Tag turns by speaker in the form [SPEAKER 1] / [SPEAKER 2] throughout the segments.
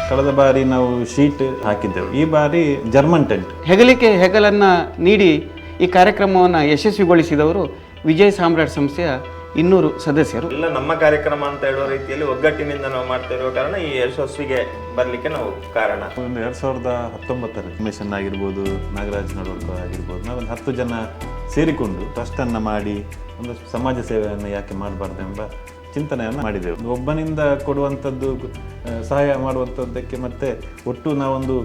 [SPEAKER 1] ಕಳೆದ ಬಾರಿ ನಾವು ಶೀಟ್ ಹಾಕಿದ್ದೆವು, ಈ ಬಾರಿ ಜರ್ಮನ್ ಟೆಂಟ್.
[SPEAKER 2] ಹೆಗಲಿಗೆ ಹೆಗಲನ್ನು ನೀಡಿ ಈ ಕಾರ್ಯಕ್ರಮವನ್ನು ಯಶಸ್ವಿಗೊಳಿಸಿದವರು ವಿಜಯ ಸಾಮ್ರಾಟ್ ಸಂಸ್ಥೆಯ 200 ಸದಸ್ಯರು.
[SPEAKER 3] ಎಲ್ಲ ನಮ್ಮ ಕಾರ್ಯಕ್ರಮ ಅಂತ ಹೇಳುವ ರೀತಿಯಲ್ಲಿ ಒಗ್ಗಟ್ಟಿನಿಂದ ನಾವು ಮಾಡ್ತಾ ಇರುವ ಕಾರಣ ಈ ಯಶಸ್ವಿಗೆ ಬರಲಿಕ್ಕೆ ನಾವು ಕಾರಣ.
[SPEAKER 1] 2019 ಮಿಷನ್ ಆಗಿರ್ಬೋದು, ನಾಗರಾಜ್ ನಡವಳ್ಕ ಆಗಿರ್ಬೋದು, ನಾವೊಂದು 10 ಜನ ಸೇರಿಕೊಂಡು ಟ್ರಸ್ಟನ್ನು ಮಾಡಿ ಒಂದು ಸಮಾಜ ಸೇವೆಯನ್ನು ಯಾಕೆ ಮಾಡಬಾರ್ದು ಎಂಬ ಚಿಂತನೆಯನ್ನು ಮಾಡಿದೆವು. ಒಬ್ಬನಿಂದ ಕೊಡುವಂಥದ್ದು, ಸಹಾಯ ಮಾಡುವಂಥದ್ದಕ್ಕೆ ಮತ್ತೆ ಒಟ್ಟು ನಾವೊಂದು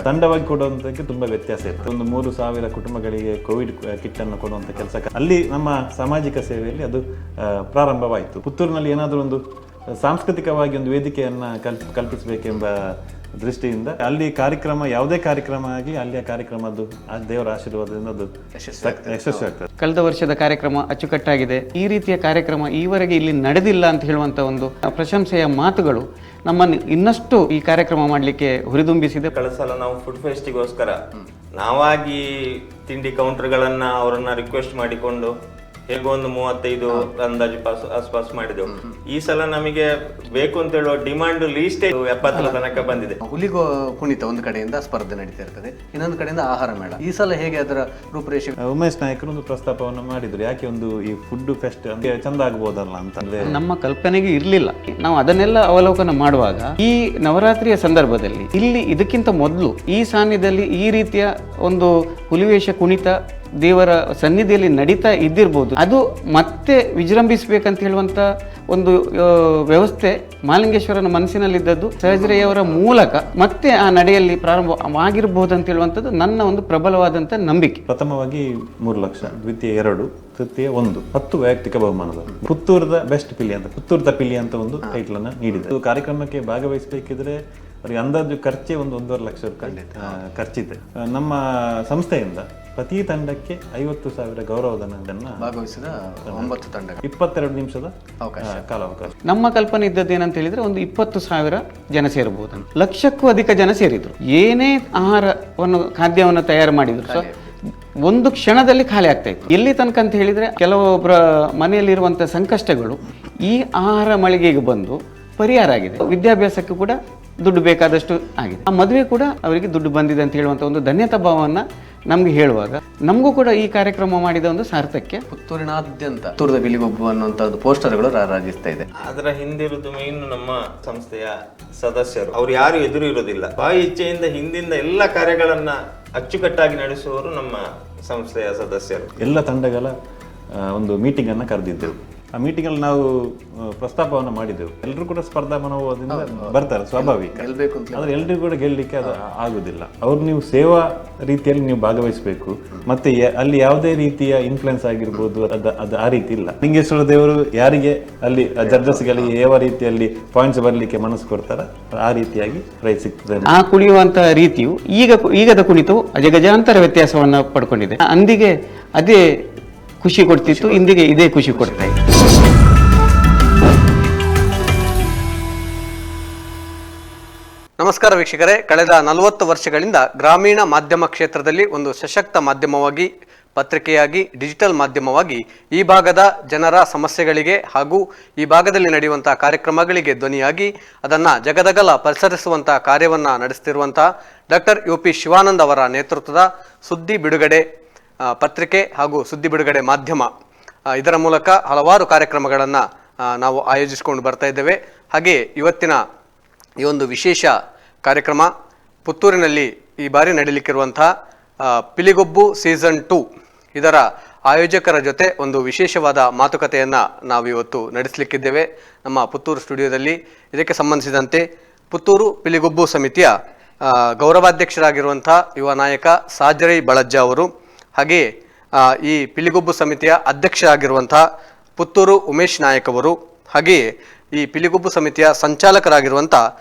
[SPEAKER 1] ತಂಡವಾಗಿ ಕೊಡುವಂಥದ್ದಕ್ಕೆ ತುಂಬ ವ್ಯತ್ಯಾಸ ಇತ್ತು. ಒಂದು 3,000 ಕುಟುಂಬಗಳಿಗೆ ಕೋವಿಡ್ ಕಿಟ್ ಅನ್ನು ಕೊಡುವಂಥ ಕೆಲಸ ಅಲ್ಲಿ ನಮ್ಮ ಸಾಮಾಜಿಕ ಸೇವೆಯಲ್ಲಿ ಅದು ಪ್ರಾರಂಭವಾಯಿತು. ಪುತ್ತೂರಿನಲ್ಲಿ ಏನಾದರೂ ಒಂದು ಸಾಂಸ್ಕೃತಿಕವಾಗಿ ಒಂದು ವೇದಿಕೆಯನ್ನು ಕಲ್ಪಿಸಬೇಕೆಂಬ ದೃಷ್ಟಿಯಿಂದ ಅಲ್ಲಿ ಕಾರ್ಯಕ್ರಮ, ಯಾವುದೇ ಕಾರ್ಯಕ್ರಮ ಆಗಿ ಅಲ್ಲಿಯ ಕಾರ್ಯಕ್ರಮದ್ದು ದೇವರ ಆಶೀರ್ವಾದದಿಂದ ಅದು ಯಶಸ್ವಿ ಆಗ್ತದೆ.
[SPEAKER 2] ಕಳೆದ ವರ್ಷದ ಕಾರ್ಯಕ್ರಮ ಅಚ್ಚುಕಟ್ಟಾಗಿದೆ. ಈ ರೀತಿಯ ಕಾರ್ಯಕ್ರಮ ಈವರೆಗೆ ಇಲ್ಲಿ ನಡೆದಿಲ್ಲ ಅಂತ ಹೇಳುವಂಥ ಒಂದು ಪ್ರಶಂಸೆಯ ಮಾತುಗಳು ನಮ್ಮನ್ನು ಇನ್ನಷ್ಟು ಈ ಕಾರ್ಯಕ್ರಮ ಮಾಡಲಿಕ್ಕೆ ಹುರಿದುಂಬಿಸಿದೆ.
[SPEAKER 3] ಕಳೆದ ಸಲ ನಾವು ಫುಡ್ ಫೆಸ್ಟಿಗೋಸ್ಕರ ನಾವಾಗಿ ತಿಂಡಿ ಕೌಂಟರ್ಗಳನ್ನ ಅವರನ್ನ ರಿಕ್ವೆಸ್ಟ್ ಮಾಡಿಕೊಂಡು ಹೇಗೋ ಒಂದು 35 ಅಂದಾಜು ಆಸ್ಪಾಸ್ ಮಾಡಿದೆವು. ಈ ಸಲ ನಮಗೆ ಬೇಕು ಅಂತ ಹೇಳುವ ಡಿಮಾಂಡ್ ಲೀಸ್ಟ್ 70 ತನಕ ಬಂದಿದೆ.
[SPEAKER 4] ಹುಲಿಗೋ ಕುಣಿತ ಒಂದು ಕಡೆಯಿಂದ ಸ್ಪರ್ಧೆ ನಡೀತಾ ಇರ್ತದೆ, ಇನ್ನೊಂದು ಕಡೆಯಿಂದ ಆಹಾರ ಮೇಳ. ಈ ಸಲ ಹೇಗೆ ಅದರ ರೂಪರೇಷೆ?
[SPEAKER 1] ಉಮೇಶ್ ನಾಯಕರು ಒಂದು ಪ್ರಸ್ತಾಪವನ್ನು ಮಾಡಿದ್ರು, ಯಾಕೆ ಒಂದು ಈ ಫುಡ್ ಫೆಸ್ಟ್ ಅಂದ್ರೆ ಚಂದ ಆಗ್ಬೋದಲ್ಲ ಅಂತಂದ್ರೆ.
[SPEAKER 2] ನಮ್ಮ ಕಲ್ಪನೆಗೆ ಇರಲಿಲ್ಲ. ನಾವು ಅದನ್ನೆಲ್ಲ ಅವಲೋಕನ ಮಾಡುವಾಗ ಈ ನವರಾತ್ರಿಯ ಸಂದರ್ಭದಲ್ಲಿ ಇಲ್ಲಿ ಇದಕ್ಕಿಂತ ಮೊದಲು ಈ ಸಾನ್ನಿಧ್ಯದಲ್ಲಿ ಈ ರೀತಿಯ ಒಂದು ಹುಲಿವೇಷ ಕುಣಿತ ದೇವರ ಸನ್ನಿಧಿಯಲ್ಲಿ ನಡೀತಾ ಇದ್ದಿರ್ಬೋದು. ಅದು ಮತ್ತೆ ವಿಜೃಂಭಿಸಬೇಕಂತ ಹೇಳುವಂಥ ಒಂದು ವ್ಯವಸ್ಥೆ ಮಾಲಿಂಗೇಶ್ವರನ ಮನಸ್ಸಿನಲ್ಲಿದ್ದದ್ದು ಸಹಜರೆಯವರ ಮೂಲಕ ಮತ್ತೆ ಆ ನಡೆಯಲ್ಲಿ ಪ್ರಾರಂಭವಾಗಿರಬಹುದು ಅಂತ ಹೇಳುವಂಥದ್ದು ನನ್ನ ಒಂದು ಪ್ರಬಲವಾದಂಥ ನಂಬಿಕೆ.
[SPEAKER 1] ಪ್ರಥಮವಾಗಿ 3 ಲಕ್ಷ, ದ್ವಿತೀಯ 2, ತೃತೀಯ 1, 10 ವೈಯಕ್ತಿಕ ಬಹುಮಾನದ ಪುತ್ತೂರದ ಬೆಸ್ಟ್ ಪಿಲಿ ಅಂತ, ಪುತ್ತೂರದ ಪಿಲಿ ಅಂತ ಒಂದು ಟೈಟಲ್ ಅನ್ನು ನೀಡಿದೆ. ಕಾರ್ಯಕ್ರಮಕ್ಕೆ ಭಾಗವಹಿಸಬೇಕಿದ್ರೆ ಅವರಿಗೆ ಅಂದಾಜು ಖರ್ಚೆ ಒಂದು 1.5 ಲಕ್ಷ ರೂಪಾಯಿ ಖರ್ಚಿದೆ. ನಮ್ಮ ಸಂಸ್ಥೆಯಿಂದ ಪ್ರತಿ ತಂಡಕ್ಕೆ 50,000 ಗೌರವಧನವನ್ನು
[SPEAKER 4] ಭಾಗವಹಿಸಿದ 9 ತಂಡ
[SPEAKER 1] 22 ನಿಮಿಷದ ಕಾಲಾವಕಾಶ.
[SPEAKER 2] ನಮ್ಮ ಕಲ್ಪನೆ ಇದ್ದದ್ದು ಏನಂತ ಹೇಳಿದ್ರೆ ಒಂದು 20,000 ಜನ ಸೇರಬಹುದು. ಲಕ್ಷಕ್ಕೂ ಅಧಿಕ ಜನ ಸೇರಿದ್ರು. ಏನೇ ಆಹಾರವನ್ನು ಖಾದ್ಯವನ್ನು ತಯಾರು ಮಾಡಿದ್ರು ಸೊ ಒಂದು ಕ್ಷಣದಲ್ಲಿ ಖಾಲಿ ಆಗ್ತಾ ಇತ್ತು. ಎಲ್ಲಿ ತನಕ ಅಂತ ಹೇಳಿದ್ರೆ ಕೆಲವೊಬ್ಬರ ಮನೆಯಲ್ಲಿರುವಂತಹ ಸಂಕಷ್ಟಗಳು ಈ ಆಹಾರ ಮಳಿಗೆಗೆ ಬಂದು ಪರಿಹಾರ ಆಗಿದೆ. ವಿದ್ಯಾಭ್ಯಾಸಕ್ಕೂ ಕೂಡ ದುಡ್ಡು ಬೇಕಾದಷ್ಟು ಆಗಿದೆ. ಆ ಮದುವೆ ಕೂಡ ಅವರಿಗೆ ದುಡ್ಡು ಬಂದಿದೆ ಅಂತ ಹೇಳುವಂಥ ಒಂದು ಧನ್ಯತಾ ಭಾವವನ್ನು ನಮ್ಗೆ ಹೇಳುವಾಗ ನಮಗೂ ಕೂಡ ಈ ಕಾರ್ಯಕ್ರಮ ಮಾಡಿದ ಒಂದು ಸಾರ್ಥಕ್ಯ.
[SPEAKER 4] ಪುತ್ತೂರಿನಾದ್ಯಂತ ಪುತ್ತೂರದ ಬಿಲಿಗೊಬ್ಬು ಅನ್ನುವಂಥದ್ದು ಪೋಸ್ಟರ್ಗಳು ರಾರಾಜಿಸ್ತಾ ಇದೆ.
[SPEAKER 3] ಅದರ ಹಿಂದಿರುವುದು ಮೇನ್ ನಮ್ಮ ಸಂಸ್ಥೆಯ ಸದಸ್ಯರು. ಅವ್ರು ಯಾರು ಎದುರು ಇರೋದಿಲ್ಲ. ಬಾಯಿ ಇಚ್ಛೆಯಿಂದ ಹಿಂದಿಂದ ಎಲ್ಲ ಕಾರ್ಯಗಳನ್ನ ಅಚ್ಚುಕಟ್ಟಾಗಿ ನಡೆಸುವವರು ನಮ್ಮ ಸಂಸ್ಥೆಯ ಸದಸ್ಯರು.
[SPEAKER 1] ಎಲ್ಲ ತಂಡಗಳ ಒಂದು ಮೀಟಿಂಗ್ ಅನ್ನು ಕರೆದಿದ್ದೆವು. ಆ ಮೀಟಿಂಗಲ್ಲಿ ನಾವು ಪ್ರಸ್ತಾಪವನ್ನು ಮಾಡಿದ್ದೆವು. ಎಲ್ಲರೂ ಕೂಡ ಸ್ಪರ್ಧಾ ಮನೋಭಾವದಿಂದ ಬರ್ತಾರೆ, ಸ್ವಾಭಾವಿಕ. ಆದ್ರೆ ಎಲ್ರಿಗೂ ಕೂಡ ಗೆಲ್ಲಲಿಕ್ಕೆ ಅದು ಆಗುದಿಲ್ಲ. ಅವ್ರು ನೀವು ಸೇವಾ ರೀತಿಯಲ್ಲಿ ನೀವು ಭಾಗವಹಿಸಬೇಕು. ಮತ್ತೆ ಅಲ್ಲಿ ಯಾವುದೇ ರೀತಿಯ ಇನ್ಫ್ಲುಯೆನ್ಸ್ ಆಗಿರ್ಬೋದು, ಅದು ಆ ರೀತಿ ಇಲ್ಲ. ಲಿಂಗೇಶ್ವರ ದೇವರು ಯಾರಿಗೆ ಅಲ್ಲಿ ಜಡ್ಜಸ್ಗೆ ಯಾವ ರೀತಿಯಲ್ಲಿ ಪಾಯಿಂಟ್ಸ್ ಬರಲಿಕ್ಕೆ ಮನಸ್ಸು ಕೊಡ್ತಾರೆ ಆ ರೀತಿಯಾಗಿ ಪ್ರೈಸ್ ಸಿಗ್ತದೆ.
[SPEAKER 2] ಆ ಕುಣಿಯುವಂತ ರೀತಿಯು ಈಗದ ಕುಣಿತವು ಅಜಗಜಾಂತರ ವ್ಯತ್ಯಾಸವನ್ನ ಪಡ್ಕೊಂಡಿದೆ. ಅಂದಿಗೆ ಅದೇ ಖುಷಿ ಕೊಡ್ತಿತ್ತು, ಇಂದಿಗೆ ಇದೇ ಖುಷಿ ಕೊಡ್ತಾ ಇದೆ.
[SPEAKER 4] ನಮಸ್ಕಾರ ವೀಕ್ಷಕರೇ, ಕಳೆದ 40 ವರ್ಷಗಳಿಂದ ಗ್ರಾಮೀಣ ಮಾಧ್ಯಮ ಕ್ಷೇತ್ರದಲ್ಲಿ ಒಂದು ಸಶಕ್ತ ಮಾಧ್ಯಮವಾಗಿ, ಪತ್ರಿಕೆಯಾಗಿ, ಡಿಜಿಟಲ್ ಮಾಧ್ಯಮವಾಗಿ ಈ ಭಾಗದ ಜನರ ಸಮಸ್ಯೆಗಳಿಗೆ ಹಾಗೂ ಈ ಭಾಗದಲ್ಲಿ ನಡೆಯುವಂತಹ ಕಾರ್ಯಕ್ರಮಗಳಿಗೆ ಧ್ವನಿಯಾಗಿ ಅದನ್ನು ಜಗದಗಲ ಪಸರಿಸುವಂಥ ಕಾರ್ಯವನ್ನು ನಡೆಸ್ತಿರುವಂತಹ ಡಾಕ್ಟರ್ UP ಶಿವಾನಂದ್ ಅವರ ನೇತೃತ್ವದ ಸುದ್ದಿ ಬಿಡುಗಡೆ ಪತ್ರಿಕೆ ಹಾಗೂ ಸುದ್ದಿ ಬಿಡುಗಡೆ ಮಾಧ್ಯಮ, ಇದರ ಮೂಲಕ ಹಲವಾರು ಕಾರ್ಯಕ್ರಮಗಳನ್ನು ನಾವು ಆಯೋಜಿಸಿಕೊಂಡು ಬರ್ತಾ ಇದ್ದೇವೆ. ಹಾಗೆ ಇವತ್ತಿನ ಈ ಒಂದು ವಿಶೇಷ ಕಾರ್ಯಕ್ರಮ ಪುತ್ತೂರಿನಲ್ಲಿ ಈ ಬಾರಿ ನಡೀಲಿಕ್ಕಿರುವಂತಹ ಪಿಲಿಗೊಬ್ಬು ಸೀಸನ್ 2 ಇದರ ಆಯೋಜಕರ ಜೊತೆ ಒಂದು ವಿಶೇಷವಾದ ಮಾತುಕತೆಯನ್ನು ನಾವು ಇವತ್ತು ನಡೆಸಲಿಕ್ಕಿದ್ದೇವೆ ನಮ್ಮ ಪುತ್ತೂರು ಸ್ಟುಡಿಯೋದಲ್ಲಿ. ಇದಕ್ಕೆ ಸಂಬಂಧಿಸಿದಂತೆ ಪುತ್ತೂರು ಪಿಲಿಗೊಬ್ಬು ಸಮಿತಿಯ ಗೌರವಾಧ್ಯಕ್ಷರಾಗಿರುವಂಥ ಯುವ ನಾಯಕ ಸಾಜರೈ ಬಳಜ್ಜ ಅವರು, ಹಾಗೆಯೇ ಈ ಪಿಲಿಗೊಬ್ಬು ಸಮಿತಿಯ ಅಧ್ಯಕ್ಷರಾಗಿರುವಂತಹ ಪುತ್ತೂರು ಉಮೇಶ್ ನಾಯಕ್ ಅವರು, ಹಾಗೆಯೇ ಈ ಪಿಲಿಗೊಬ್ಬು ಸಮಿತಿಯ ಸಂಚಾಲಕರಾಗಿರುವಂಥ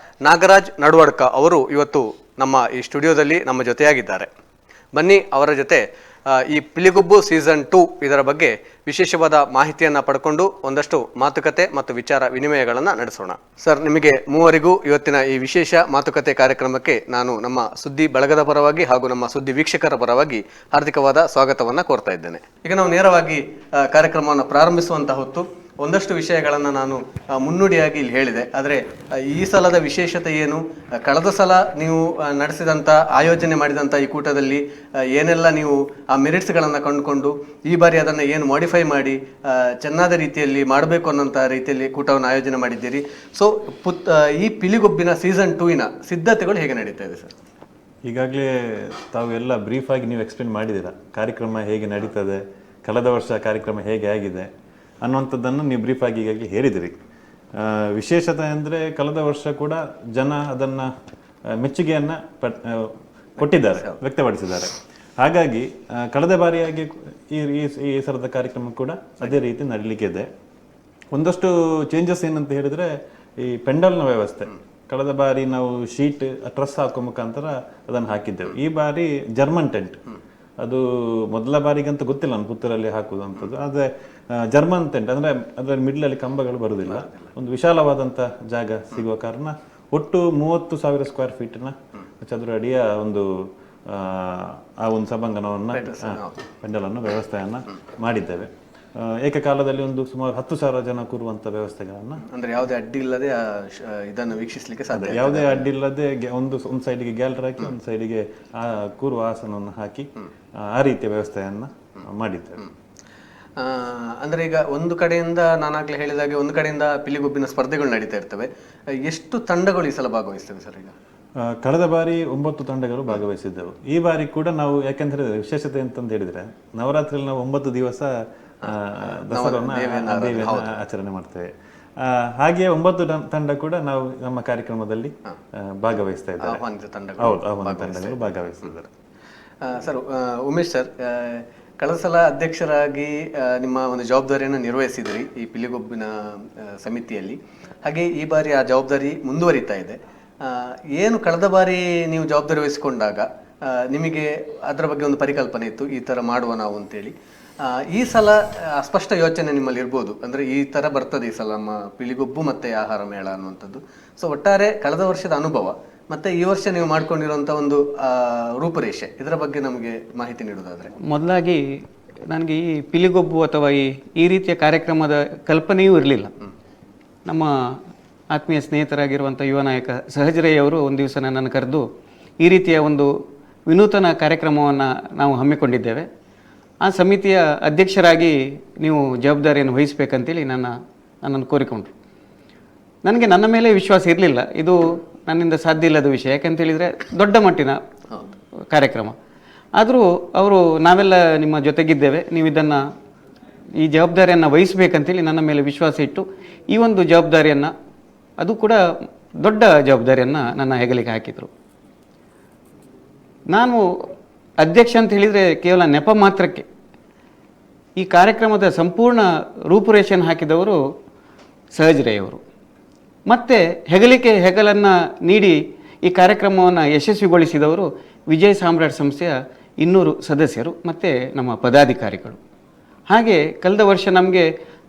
[SPEAKER 4] ನಾಗರಾಜ್ ನಡವಡ್ಕ ಅವರು ಇವತ್ತು ನಮ್ಮ ಈ ಸ್ಟುಡಿಯೋದಲ್ಲಿ ನಮ್ಮ ಜೊತೆಯಾಗಿದ್ದಾರೆ. ಬನ್ನಿ ಅವರ ಜೊತೆ ಈ ಪಿಲಿಗೊಬ್ಬು ಸೀಸನ್ 2 ಇದರ ಬಗ್ಗೆ ವಿಶೇಷವಾದ ಮಾಹಿತಿಯನ್ನು ಪಡ್ಕೊಂಡು ಒಂದಷ್ಟು ಮಾತುಕತೆ ಮತ್ತು ವಿಚಾರ ವಿನಿಮಯಗಳನ್ನು ನಡೆಸೋಣ. ಸರ್, ನಿಮಗೆ ಮೂವರಿಗೂ ಇವತ್ತಿನ ಈ ವಿಶೇಷ ಮಾತುಕತೆ ಕಾರ್ಯಕ್ರಮಕ್ಕೆ ನಾನು ನಮ್ಮ ಸುದ್ದಿ ಬಳಗದ ಪರವಾಗಿ ಹಾಗೂ ನಮ್ಮ ಸುದ್ದಿ ವೀಕ್ಷಕರ ಪರವಾಗಿ ಹಾರ್ದಿಕವಾದ ಸ್ವಾಗತವನ್ನು ಕೋರ್ತಾ ಇದ್ದೇನೆ. ಈಗ ನಾವು ನೇರವಾಗಿ ಕಾರ್ಯಕ್ರಮವನ್ನು ಪ್ರಾರಂಭಿಸುವಂತಹ ಹೊತ್ತು ಒಂದಷ್ಟು ವಿಷಯಗಳನ್ನು ನಾನು ಮುನ್ನುಡಿಯಾಗಿ ಇಲ್ಲಿ ಹೇಳಿದೆ. ಆದರೆ ಈ ಸಲದ ವಿಶೇಷತೆ ಏನು, ಕಳೆದ ಸಲ ನೀವು ನಡೆಸಿದಂಥ ಆಯೋಜನೆ ಮಾಡಿದಂಥ ಈ ಕೂಟದಲ್ಲಿ ಏನೆಲ್ಲ ನೀವು ಆ ಮೆರಿಟ್ಸ್ಗಳನ್ನು ಕಂಡುಕೊಂಡು ಈ ಬಾರಿ ಅದನ್ನು ಏನು ಮಾಡಿಫೈ ಮಾಡಿ ಚೆನ್ನಾದ ರೀತಿಯಲ್ಲಿ ಮಾಡಬೇಕು ಅನ್ನೋಂಥ ರೀತಿಯಲ್ಲಿ ಕೂಟವನ್ನು ಆಯೋಜನೆ ಮಾಡಿದ್ದೀರಿ. ಸೊ ಈ ಪಿಲಿಗೊಬ್ಬಿನ ಸೀಸನ್ 2ನ ಸಿದ್ಧತೆಗಳು ಹೇಗೆ ನಡೀತಾ ಇದೆ ಸರ್?
[SPEAKER 1] ಈಗಾಗಲೇ ತಾವು ಎಲ್ಲ ಬ್ರೀಫಾಗಿ ನೀವು ಎಕ್ಸ್ಪ್ಲೇನ್ ಮಾಡಿದ್ದೀರಾ, ಕಾರ್ಯಕ್ರಮ ಹೇಗೆ ನಡೀತದೆ, ಕಳೆದ ವರ್ಷ ಕಾರ್ಯಕ್ರಮ ಹೇಗೆ ಆಗಿದೆ ಅನ್ನುವಂಥದ್ದನ್ನು ನೀವು ಬ್ರೀಫಾಗಿ ಈಗಾಗಲೇ ಹೇಳಿದಿರಿ. ವಿಶೇಷತೆ ಅಂದರೆ ಕಳೆದ ವರ್ಷ ಕೂಡ ಜನ ಅದನ್ನು ಮೆಚ್ಚುಗೆಯನ್ನು ಕೊಟ್ಟಿದ್ದಾರೆ, ವ್ಯಕ್ತಪಡಿಸಿದ್ದಾರೆ. ಹಾಗಾಗಿ ಕಳೆದ ಬಾರಿಯಾಗಿ ಈ ಸರದ ಕಾರ್ಯಕ್ರಮ ಕೂಡ ಅದೇ ರೀತಿ ನಡೀಲಿಕ್ಕೆ ಇದೆ. ಒಂದಷ್ಟು ಚೇಂಜಸ್ ಏನಂತ ಹೇಳಿದರೆ ಈ ಪೆಂಡಲ್ನ ವ್ಯವಸ್ಥೆ. ಕಳೆದ ಬಾರಿ ನಾವು ಶೀಟ್ ಟ್ರಸ್ ಹಾಕೋ ಮುಖಾಂತರ ಅದನ್ನು ಹಾಕಿದ್ದೆವು. ಈ ಬಾರಿ ಜರ್ಮನ್ ಟೆಂಟ್, ಅದು ಮೊದಲ ಬಾರಿಗಂತ ಗೊತ್ತಿಲ್ಲ ನಾನು ಪುತ್ತೂರಲ್ಲಿ ಹಾಕುವುದು ಅಂತದ್ದು. ಆದರೆ ಜರ್ಮನ್ ಟೆಂಟ್ ಅಂದರೆ ಅದರ ಮಿಡ್ಲಲ್ಲಿ ಕಂಬಗಳು ಬರುವುದಿಲ್ಲ, ಒಂದು ವಿಶಾಲವಾದಂಥ ಜಾಗ ಸಿಗುವ ಕಾರಣ ಒಟ್ಟು 30,000 ಸ್ಕ್ವೇರ್ ಫೀಟ್ನ ಚದುರ ಅಡಿಯ ಒಂದು ಸಭಾಂಗಣವನ್ನು ಪೆಂಡಲನ್ನು ವ್ಯವಸ್ಥೆಯನ್ನು ಮಾಡಿದ್ದೇವೆ. ಏಕಕಾಲದಲ್ಲಿ ಒಂದು ಸುಮಾರು 10,000 ಜನ ಕೂರುವಂಥ ವ್ಯವಸ್ಥೆಗಳನ್ನು,
[SPEAKER 4] ಅಂದರೆ ಯಾವುದೇ ಅಡ್ಡಿ ಇಲ್ಲದೆ ಇದನ್ನು ವೀಕ್ಷಿಸಲಿಕ್ಕೆ ಸಾಧ್ಯ,
[SPEAKER 1] ಯಾವುದೇ ಅಡ್ಡಿ ಇಲ್ಲದೆ ಒಂದು ಸೈಡಿಗೆ ಗ್ಯಾಲರಿ ಹಾಕಿ ಒಂದು ಸೈಡಿಗೆ ಕೂರುವ ಆಸನವನ್ನು ಹಾಕಿ ಆ ರೀತಿಯ ವ್ಯವಸ್ಥೆಯನ್ನು ಮಾಡಿದ್ದೇವೆ.
[SPEAKER 4] ಅಂದರೆ ಈಗ ಒಂದು ಕಡೆಯಿಂದ ನಾನಾಗಲೇ ಹೇಳಿದಾಗೆ ಒಂದು ಕಡೆಯಿಂದ ಪಿಲಿಗೊಬ್ಬಿನ ಸ್ಪರ್ಧೆಗಳು ನಡೀತಾ ಇರ್ತವೆ. ಎಷ್ಟು ತಂಡಗಳು ಈ ಸಲ ಭಾಗವಹಿಸ್ತವೆ ಸರ್? ಈಗ
[SPEAKER 1] ಕಳೆದ ಬಾರಿ 9 ತಂಡಗಳು ಭಾಗವಹಿಸಿದ್ದೆವು. ಈ ಬಾರಿ ಕೂಡ ನಾವು, ಯಾಕೆಂತ ಹೇಳಿದ್ರೆ ವಿಶೇಷತೆ ಅಂತಂದು ಹೇಳಿದ್ರೆ ನವರಾತ್ರಿಯಲ್ಲಿ ನಾವು 9 ದಿವಸ ದಸರಾವನ್ನು ದೇವಿಯನ್ನು ಆಚರಣೆ ಮಾಡ್ತೇವೆ. ಹಾಗೆ 9 ತಂಡ ಕೂಡ ನಾವು ನಮ್ಮ ಕಾರ್ಯಕ್ರಮದಲ್ಲಿ ಭಾಗವಹಿಸ್ತಾ ಇದ್ದಾರೆ. ಹೌದು, ಆಹ್ವಾನಿತ ತಂಡಗಳು ಭಾಗವಹಿಸ್ತಿದ್ದಾರೆ.
[SPEAKER 4] ಸರ್, ಉಮೇಶ್ ಸರ್, ಕಳೆದ ಸಲ ಅಧ್ಯಕ್ಷರಾಗಿ ನಿಮ್ಮ ಒಂದು ಜವಾಬ್ದಾರಿಯನ್ನು ನಿರ್ವಹಿಸಿದ್ರಿ ಈ ಪಿಲಿಗೊಬ್ಬಿನ ಸಮಿತಿಯಲ್ಲಿ. ಹಾಗೆ ಈ ಬಾರಿ ಆ ಜವಾಬ್ದಾರಿ ಮುಂದುವರಿತಾ ಇದೆ. ಏನು ಕಳೆದ ಬಾರಿ ನೀವು ಜವಾಬ್ದಾರಿ ವಹಿಸಿಕೊಂಡಾಗ ನಿಮಗೆ ಅದರ ಬಗ್ಗೆ ಒಂದು ಪರಿಕಲ್ಪನೆ ಇತ್ತು, ಈ ಥರ ಮಾಡುವ ನಾವು ಅಂತೇಳಿ. ಈ ಸಲ ಅಸ್ಪಷ್ಟ ಯೋಚನೆ ನಿಮ್ಮಲ್ಲಿ ಇರ್ಬೋದು, ಅಂದರೆ ಈ ಥರ ಬರ್ತದೆ ಈ ಸಲ ನಮ್ಮ ಪಿಲಿಗೊಬ್ಬು ಮತ್ತು ಆಹಾರ ಮೇಳ ಅನ್ನುವಂಥದ್ದು. ಸೊ ಒಟ್ಟಾರೆ ಕಳೆದ ವರ್ಷದ ಅನುಭವ ಮತ್ತು ಈ ವರ್ಷ ನೀವು ಮಾಡ್ಕೊಂಡಿರುವಂಥ ಒಂದು ರೂಪುರೇಷೆ, ಇದರ ಬಗ್ಗೆ ನಮಗೆ ಮಾಹಿತಿ ನೀಡೋದಾದರೆ.
[SPEAKER 2] ಮೊದಲಾಗಿ ನನಗೆ ಈ ಪಿಲಿಗೊಬ್ಬು ಅಥವಾ ಈ ರೀತಿಯ ಕಾರ್ಯಕ್ರಮದ ಕಲ್ಪನೆಯೂ ಇರಲಿಲ್ಲ. ನಮ್ಮ ಆತ್ಮೀಯ ಸ್ನೇಹಿತರಾಗಿರುವಂಥ ಯುವ ನಾಯಕ ಸಹಜರಯ್ಯವರು ಒಂದು ದಿವಸ ನನ್ನನ್ನು ಕರೆದು ಈ ರೀತಿಯ ಒಂದು ವಿನೂತನ ಕಾರ್ಯಕ್ರಮವನ್ನು ನಾವು ಹಮ್ಮಿಕೊಂಡಿದ್ದೇವೆ, ಆ ಸಮಿತಿಯ ಅಧ್ಯಕ್ಷರಾಗಿ ನೀವು ಜವಾಬ್ದಾರಿಯನ್ನು ವಹಿಸಬೇಕಂತೇಳಿ ನನ್ನನ್ನು ಕೋರಿಕೊಂಡ್ರು. ನನಗೆ ನನ್ನ ಮೇಲೆ ವಿಶ್ವಾಸ ಇರಲಿಲ್ಲ, ಇದು ನನ್ನಿಂದ ಸಾಧ್ಯ ಇಲ್ಲದ ವಿಷಯ, ಯಾಕಂತೇಳಿದರೆ ದೊಡ್ಡ ಮಟ್ಟಿನ ಕಾರ್ಯಕ್ರಮ. ಆದರೂ ಅವರು ನಾವೆಲ್ಲ ನಿಮ್ಮ ಜೊತೆಗಿದ್ದೇವೆ, ನೀವು ಇದನ್ನು ಈ ಜವಾಬ್ದಾರಿಯನ್ನು ವಹಿಸಬೇಕಂತೇಳಿ ನನ್ನ ಮೇಲೆ ವಿಶ್ವಾಸ ಇಟ್ಟು ಈ ಒಂದು ಜವಾಬ್ದಾರಿಯನ್ನು, ಅದು ಕೂಡ ದೊಡ್ಡ ಜವಾಬ್ದಾರಿಯನ್ನು ನನ್ನ ಹೆಗಲಿಗೆ ಹಾಕಿದರು. ನಾನು ಅಧ್ಯಕ್ಷ ಅಂತ ಹೇಳಿದರೆ ಕೇವಲ ನೆಪ ಮಾತ್ರಕ್ಕೆ. ಈ ಕಾರ್ಯಕ್ರಮದ ಸಂಪೂರ್ಣ ರೂಪುರೇಷೆಯನ್ನು ಹಾಕಿದವರು ಸಹಜರಯ್ಯವರು. ಮತ್ತು ಹೆಗಲನ್ನು ನೀಡಿ ಈ ಕಾರ್ಯಕ್ರಮವನ್ನು ಯಶಸ್ವಿಗೊಳಿಸಿದವರು ವಿಜಯ ಸಾಮ್ರಾಟ್ ಸಂಸ್ಥೆಯ 200 ಸದಸ್ಯರು ಮತ್ತು ನಮ್ಮ ಪದಾಧಿಕಾರಿಗಳು. ಹಾಗೆ ಕಳೆದ ವರ್ಷ ನಮಗೆ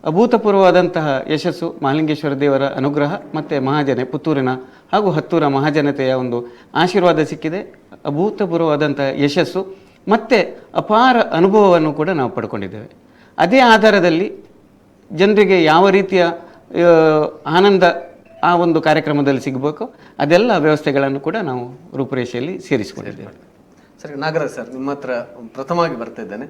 [SPEAKER 2] ಅಭೂತಪೂರ್ವವಾದಂತಹ ಯಶಸ್ಸು, ಮಹಾಲಿಂಗೇಶ್ವರ ದೇವರ ಅನುಗ್ರಹ ಮತ್ತು ಪುತ್ತೂರಿನ ಹಾಗೂ ಹತ್ತೂರ ಮಹಾಜನತೆಯ ಒಂದು ಆಶೀರ್ವಾದ ಸಿಕ್ಕಿದೆ. ಅಭೂತಪೂರ್ವವಾದಂಥ ಯಶಸ್ಸು ಮತ್ತು ಅಪಾರ ಅನುಭವವನ್ನು ಕೂಡ ನಾವು ಪಡ್ಕೊಂಡಿದ್ದೇವೆ. ಅದೇ ಆಧಾರದಲ್ಲಿ ಜನರಿಗೆ ಯಾವ ರೀತಿಯ ಆನಂದ ಆ ಒಂದು ಕಾರ್ಯಕ್ರಮದಲ್ಲಿ ಸಿಗಬೇಕು, ಅದೆಲ್ಲ ವ್ಯವಸ್ಥೆಗಳನ್ನು ಕೂಡ ನಾವು ರೂಪುರೇಷೆಯಲ್ಲಿ ಸೇರಿಸಿಕೊಂಡಿದ್ದೇವೆ.
[SPEAKER 4] ಸರಿ, ನಾಗರಾಜ್ ಸರ್, ನಿಮ್ಮ ಹತ್ರ ಪ್ರಥಮವಾಗಿ ಬರ್ತಾ ಇದ್ದೇನೆ.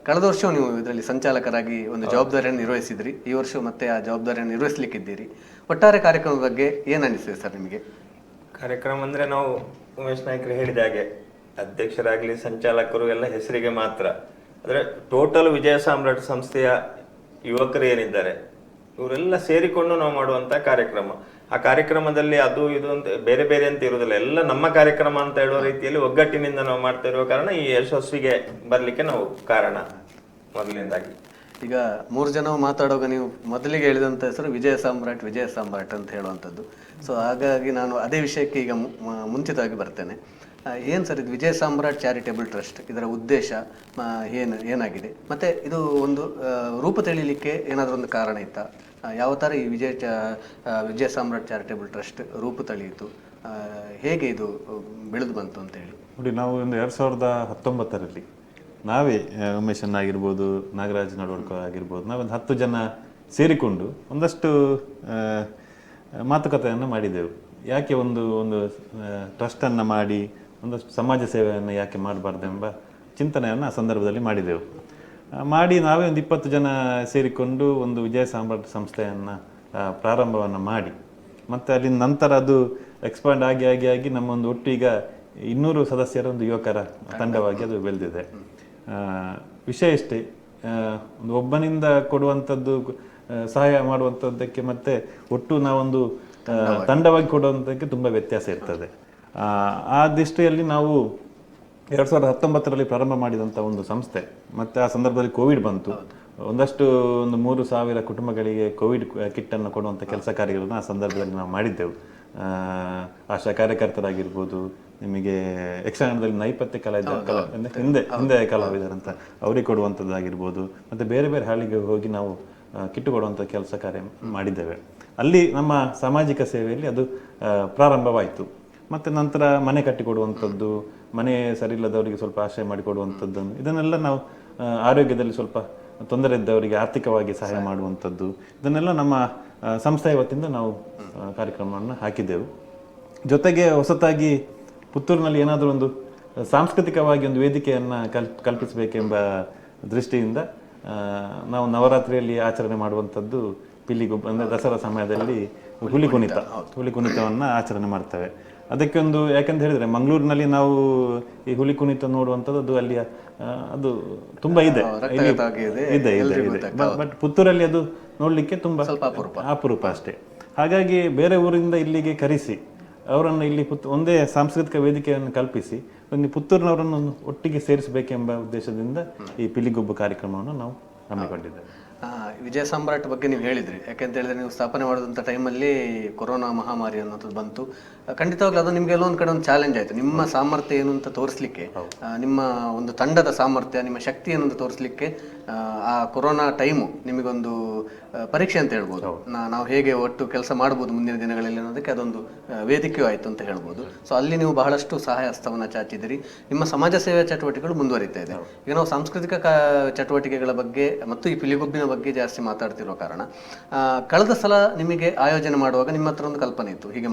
[SPEAKER 4] ಕಳೆದ ವರ್ಷವೂ ನೀವು ಇದರಲ್ಲಿ ಸಂಚಾಲಕರಾಗಿ ಒಂದು ಜವಾಬ್ದಾರಿಯನ್ನು ನಿರ್ವಹಿಸಿದ್ರಿ, ಈ ವರ್ಷ ಮತ್ತೆ ಆ ಜವಾಬ್ದಾರಿಯನ್ನು ನಿರ್ವಹಿಸಲಿಕ್ಕಿದ್ದೀರಿ. ಒಟ್ಟಾರೆ ಕಾರ್ಯಕ್ರಮದ ಬಗ್ಗೆ ಏನು ಅನಿಸ್ತದೆ ಸರ್ ನಿಮಗೆ?
[SPEAKER 3] ಕಾರ್ಯಕ್ರಮ ಅಂದರೆ ನಾವು ಉಮೇಶ್ ನಾಯ್ಕರು ಹೇಳಿದ ಹಾಗೆ ಅಧ್ಯಕ್ಷರಾಗಲಿ ಸಂಚಾಲಕರು ಎಲ್ಲ ಹೆಸರಿಗೆ ಮಾತ್ರ. ಅಂದರೆ ಟೋಟಲ್ ವಿಜಯ ಸಾಮ್ರಾಟ್ ಸಂಸ್ಥೆಯ ಯುವಕರು ಏನಿದ್ದಾರೆ ಇವರೆಲ್ಲ ಸೇರಿಕೊಂಡು ನಾವು ಮಾಡುವಂಥ ಕಾರ್ಯಕ್ರಮ. ಆ ಕಾರ್ಯಕ್ರಮದಲ್ಲಿ ಅದು ಇದು ಅಂತ ಬೇರೆ ಬೇರೆ ಅಂತ ಇರುವುದಿಲ್ಲ, ಎಲ್ಲ ನಮ್ಮ ಕಾರ್ಯಕ್ರಮ ಅಂತ ಹೇಳುವ ರೀತಿಯಲ್ಲಿ ಒಗ್ಗಟ್ಟಿನಿಂದ ನಾವು ಮಾಡ್ತಾ ಇರುವ ಕಾರಣ ಈ ಯಶಸ್ವಿಗೆ ಬರಲಿಕ್ಕೆ ನಾವು ಕಾರಣ ಮೊದಲಿನಿಂದಾಗಿ.
[SPEAKER 4] ಈಗ 3 ಜನ ಮಾತಾಡುವಾಗ ನೀವು ಮೊದಲಿಗೆ ಹೇಳಿದಂಥ ಹೆಸರು ವಿಜಯ ಸಾಮ್ರಾಟ್ ಅಂತ ಹೇಳುವಂಥದ್ದು. ಸೊ ಹಾಗಾಗಿ ನಾನು ಅದೇ ವಿಷಯಕ್ಕೆ ಈಗ ಮುಂಚಿತವಾಗಿ ಬರ್ತೇನೆ. ಏನು ಸರ್ ಇದು ವಿಜಯ ಸಾಮ್ರಾಟ್ ಚಾರಿಟೇಬಲ್ ಟ್ರಸ್ಟ್, ಇದರ ಉದ್ದೇಶ ಏನಾಗಿದೆ, ಮತ್ತು ಇದು ಒಂದು ರೂಪ ತಿಳಿಲಿಕ್ಕೆ ಏನಾದರೂ ಒಂದು ಕಾರಣ ಇತ್ತಾ? ಯಾವ ಥರ ಈ ವಿಜಯ ಸಾಮ್ರಾಟ್ ಚಾರಿಟೇಬಲ್ ಟ್ರಸ್ಟ್ ರೂಪ ತಳೆಯಿತು, ಹೇಗೆ ಇದು ಬೆಳೆದು ಬಂತು ಅಂತೇಳಿ?
[SPEAKER 1] ನೋಡಿ, ನಾವು ಒಂದು 2019ರಲ್ಲಿ ನಾವೇ ಉಮೇಶನ್ ಆಗಿರ್ಬೋದು, ನಾಗರಾಜ್ ನಡವಡ್ಕ ಆಗಿರ್ಬೋದು, ನಾವೊಂದು 10 ಜನ ಸೇರಿಕೊಂಡು ಒಂದಷ್ಟು ಮಾತುಕತೆಯನ್ನು ಮಾಡಿದೆವು. ಯಾಕೆ ಒಂದು ಒಂದು ಟ್ರಸ್ಟನ್ನು ಮಾಡಿ ಒಂದಷ್ಟು ಸಮಾಜ ಸೇವೆಯನ್ನು ಯಾಕೆ ಮಾಡಬಾರ್ದೆಂಬ ಚಿಂತನೆಯನ್ನು ಆ ಸಂದರ್ಭದಲ್ಲಿ ಮಾಡಿದೆವು. ಮಾಡಿ ನಾವೇ ಒಂದು 20 ಜನ ಸೇರಿಕೊಂಡು ಒಂದು ವಿಜಯ ಸಾಮ್ರಾಟ್ ಸಂಸ್ಥೆಯನ್ನು ಪ್ರಾರಂಭವನ್ನು ಮಾಡಿ, ಮತ್ತು ಅಲ್ಲಿನ ನಂತರ ಅದು ಎಕ್ಸ್ಪಾಂಡ್ ಆಗಿ ಆಗಿ ಆಗಿ ನಮ್ಮ ಒಂದು ಒಟ್ಟೀಗ 200 ಸದಸ್ಯರ ಒಂದು ಯುವಕರ ತಂಡವಾಗಿ ಅದು ಬೆಳೆದಿದೆ. ವಿಷಯ ಇಷ್ಟೇ, ಒಂದು ಒಬ್ಬನಿಂದ ಕೊಡುವಂಥದ್ದು ಸಹಾಯ ಮಾಡುವಂಥದ್ದಕ್ಕೆ ಮತ್ತು ಒಟ್ಟು ನಾವೊಂದು ತಂಡವಾಗಿ ಕೊಡುವಂಥದ್ದಕ್ಕೆ ತುಂಬ ವ್ಯತ್ಯಾಸ ಇರ್ತದೆ. ಆ ದೃಷ್ಟಿಯಲ್ಲಿ ನಾವು 2019ರಲ್ಲಿ ಪ್ರಾರಂಭ ಮಾಡಿದಂಥ ಒಂದು ಸಂಸ್ಥೆ, ಮತ್ತು ಆ ಸಂದರ್ಭದಲ್ಲಿ ಕೋವಿಡ್ ಬಂತು. ಒಂದು 3,000 ಕುಟುಂಬಗಳಿಗೆ ಕೋವಿಡ್ ಕಿಟ್ಟನ್ನು ಕೊಡುವಂಥ ಕೆಲಸ ಕಾರ್ಯಗಳನ್ನು ಆ ಸಂದರ್ಭದಲ್ಲಿ ನಾವು ಮಾಡಿದ್ದೆವು. ಆಶಾ ಕಾರ್ಯಕರ್ತರಾಗಿರ್ಬೋದು, ನಿಮಗೆ ಯಕ್ಷಗಾನದಲ್ಲಿ ನೈಪಥ್ಯ ಹಿಂದೆ ಕಲಾವಿದರಂತ ಅವರಿಗೆ ಕೊಡುವಂಥದ್ದಾಗಿರ್ಬೋದು, ಮತ್ತು ಬೇರೆ ಬೇರೆ ಹಾಳಿಗೆ ಹೋಗಿ ನಾವು ಕಿಟ್ಟು ಕೊಡುವಂಥ ಕೆಲಸ ಕಾರ್ಯ ಮಾಡಿದ್ದೇವೆ. ಅಲ್ಲಿ ನಮ್ಮ ಸಾಮಾಜಿಕ ಸೇವೆಯಲ್ಲಿ ಅದು ಪ್ರಾರಂಭವಾಯಿತು. ಮತ್ತು ನಂತರ ಮನೆ ಕಟ್ಟಿಕೊಡುವಂಥದ್ದು, ಮನೆ ಸರಿಯಿಲ್ಲದವರಿಗೆ ಸ್ವಲ್ಪ ಆಶ್ರಯ ಮಾಡಿಕೊಡುವಂಥದ್ದನ್ನು, ಇದನ್ನೆಲ್ಲ ನಾವು ಆರೋಗ್ಯದಲ್ಲಿ ಸ್ವಲ್ಪ ತೊಂದರೆ ಇದ್ದವರಿಗೆ ಆರ್ಥಿಕವಾಗಿ ಸಹಾಯ ಮಾಡುವಂಥದ್ದು, ಇದನ್ನೆಲ್ಲ ನಮ್ಮ ಸಂಸ್ಥೆಯ ವತಿಯಿಂದ ನಾವು ಕಾರ್ಯಕ್ರಮವನ್ನು ಹಾಕಿದ್ದೆವು. ಜೊತೆಗೆ ಹೊಸತಾಗಿ ಪುತ್ತೂರಿನಲ್ಲಿ ಏನಾದರೂ ಒಂದು ಸಾಂಸ್ಕೃತಿಕವಾಗಿ ಒಂದು ವೇದಿಕೆಯನ್ನು ಕಲ್ಪಿಸಬೇಕೆಂಬ ದೃಷ್ಟಿಯಿಂದ ನಾವು ನವರಾತ್ರಿಯಲ್ಲಿ ಆಚರಣೆ ಮಾಡುವಂಥದ್ದು ಪಿಲಿಗೊಬ್ಬ, ಅಂದರೆ ದಸರಾ ಸಮಯದಲ್ಲಿ ಹುಲಿ ಕುಣಿತವನ್ನು ಆಚರಣೆ ಮಾಡ್ತೇವೆ. ಅದಕ್ಕೆ ಒಂದು ಯಾಕಂತ ಹೇಳಿದರೆ ಮಂಗಳೂರಿನಲ್ಲಿ ನಾವು ಈ ಹುಲಿ ಕುಣಿತ ನೋಡುವಂಥದ್ದು ಅದು ಅಲ್ಲಿಯ ಅದು ತುಂಬ ಇದೆ, ಬಟ್ ಪುತ್ತೂರಲ್ಲಿ ಅದು ನೋಡಲಿಕ್ಕೆ ತುಂಬ ಅಪರೂಪ ಅಷ್ಟೇ. ಹಾಗಾಗಿ ಬೇರೆ ಊರಿಂದ ಇಲ್ಲಿಗೆ ಕರೆಸಿ ಅವರನ್ನು ಇಲ್ಲಿ ಒಂದೇ ಸಾಂಸ್ಕೃತಿಕ ವೇದಿಕೆಯನ್ನು ಕಲ್ಪಿಸಿ ಒಂದು ಪುತ್ತೂರಿನವರನ್ನು ಒಟ್ಟಿಗೆ ಸೇರಿಸಬೇಕೆಂಬ ಉದ್ದೇಶದಿಂದ ಈ ಪಿಲಿಗೊಬ್ಬು ಕಾರ್ಯಕ್ರಮವನ್ನು ನಾವು ಹಮ್ಮಿಕೊಂಡಿದ್ದೇವೆ.
[SPEAKER 4] ವಿಜಯ ಸಾಮ್ರಾಟ್ ಬಗ್ಗೆ ನೀವು ಹೇಳಿದ್ರಿ, ಯಾಕೆಂತ ಹೇಳಿದ್ರೆ ನೀವು ಸ್ಥಾಪನೆ ಮಾಡಿದಂಥ ಟೈಮಲ್ಲಿ ಕೊರೋನಾ ಮಹಾಮಾರಿ ಅನ್ನೋದು ಬಂತು. ಖಂಡಿತವಾಗ್ಲೂ ಅದು ನಿಮ್ಗೆ ಎಲ್ಲೊಂದು ಕಡೆ ಒಂದು ಚಾಲೆಂಜ್ ಆಯಿತು. ನಿಮ್ಮ ಸಾಮರ್ಥ್ಯ ಏನು ಅಂತ ತೋರಿಸ್ಲಿಕ್ಕೆ, ನಿಮ್ಮ ಒಂದು ತಂಡದ ಸಾಮರ್ಥ್ಯ, ನಿಮ್ಮ ಶಕ್ತಿ ಏನು ಅಂತ ತೋರಿಸ್ಲಿಕ್ಕೆ ಆ ಕೊರೋನಾ ಟೈಮು ನಿಮಗೊಂದು ಪರೀಕ್ಷೆ ಅಂತ ಹೇಳ್ಬೋದು. ನಾವು ಹೇಗೆ ಒಟ್ಟು ಕೆಲಸ ಮಾಡ್ಬೋದು ಮುಂದಿನ ದಿನಗಳಲ್ಲಿ ಅನ್ನೋದಕ್ಕೆ ಅದೊಂದು ವೇದಿಕೆಯೂ ಆಯಿತು ಅಂತ ಹೇಳ್ಬೋದು. ಸೊ ಅಲ್ಲಿ ನೀವು ಬಹಳಷ್ಟು ಸಹಾಯ ಹಸ್ತವನ್ನು ಚಾಚಿದಿರಿ. ನಿಮ್ಮ ಸಮಾಜ ಸೇವೆ ಚಟುವಟಿಕೆಗಳು ಮುಂದುವರಿತಾ ಇದೆ. ಈಗ ನಾವು ಸಾಂಸ್ಕೃತಿಕ ಚಟುವಟಿಕೆಗಳ ಬಗ್ಗೆ ಮತ್ತು ಈ ಪಿಲಿಗೊಬ್ಬಿನ ಬಗ್ಗೆ ಜಾಸ್ತಿ ಮಾತಾಡ್ತಿರೋ ಕಾರಣ, ಕಳೆದ ಸಲ ನಿಮಗೆ ಆಯೋಜನೆ ಮಾಡುವಾಗ ನಿಮ್ಮ ಹತ್ರ ಒಂದು ಕಲ್ಪನೆ ಇತ್ತು, ಹೀಗೆ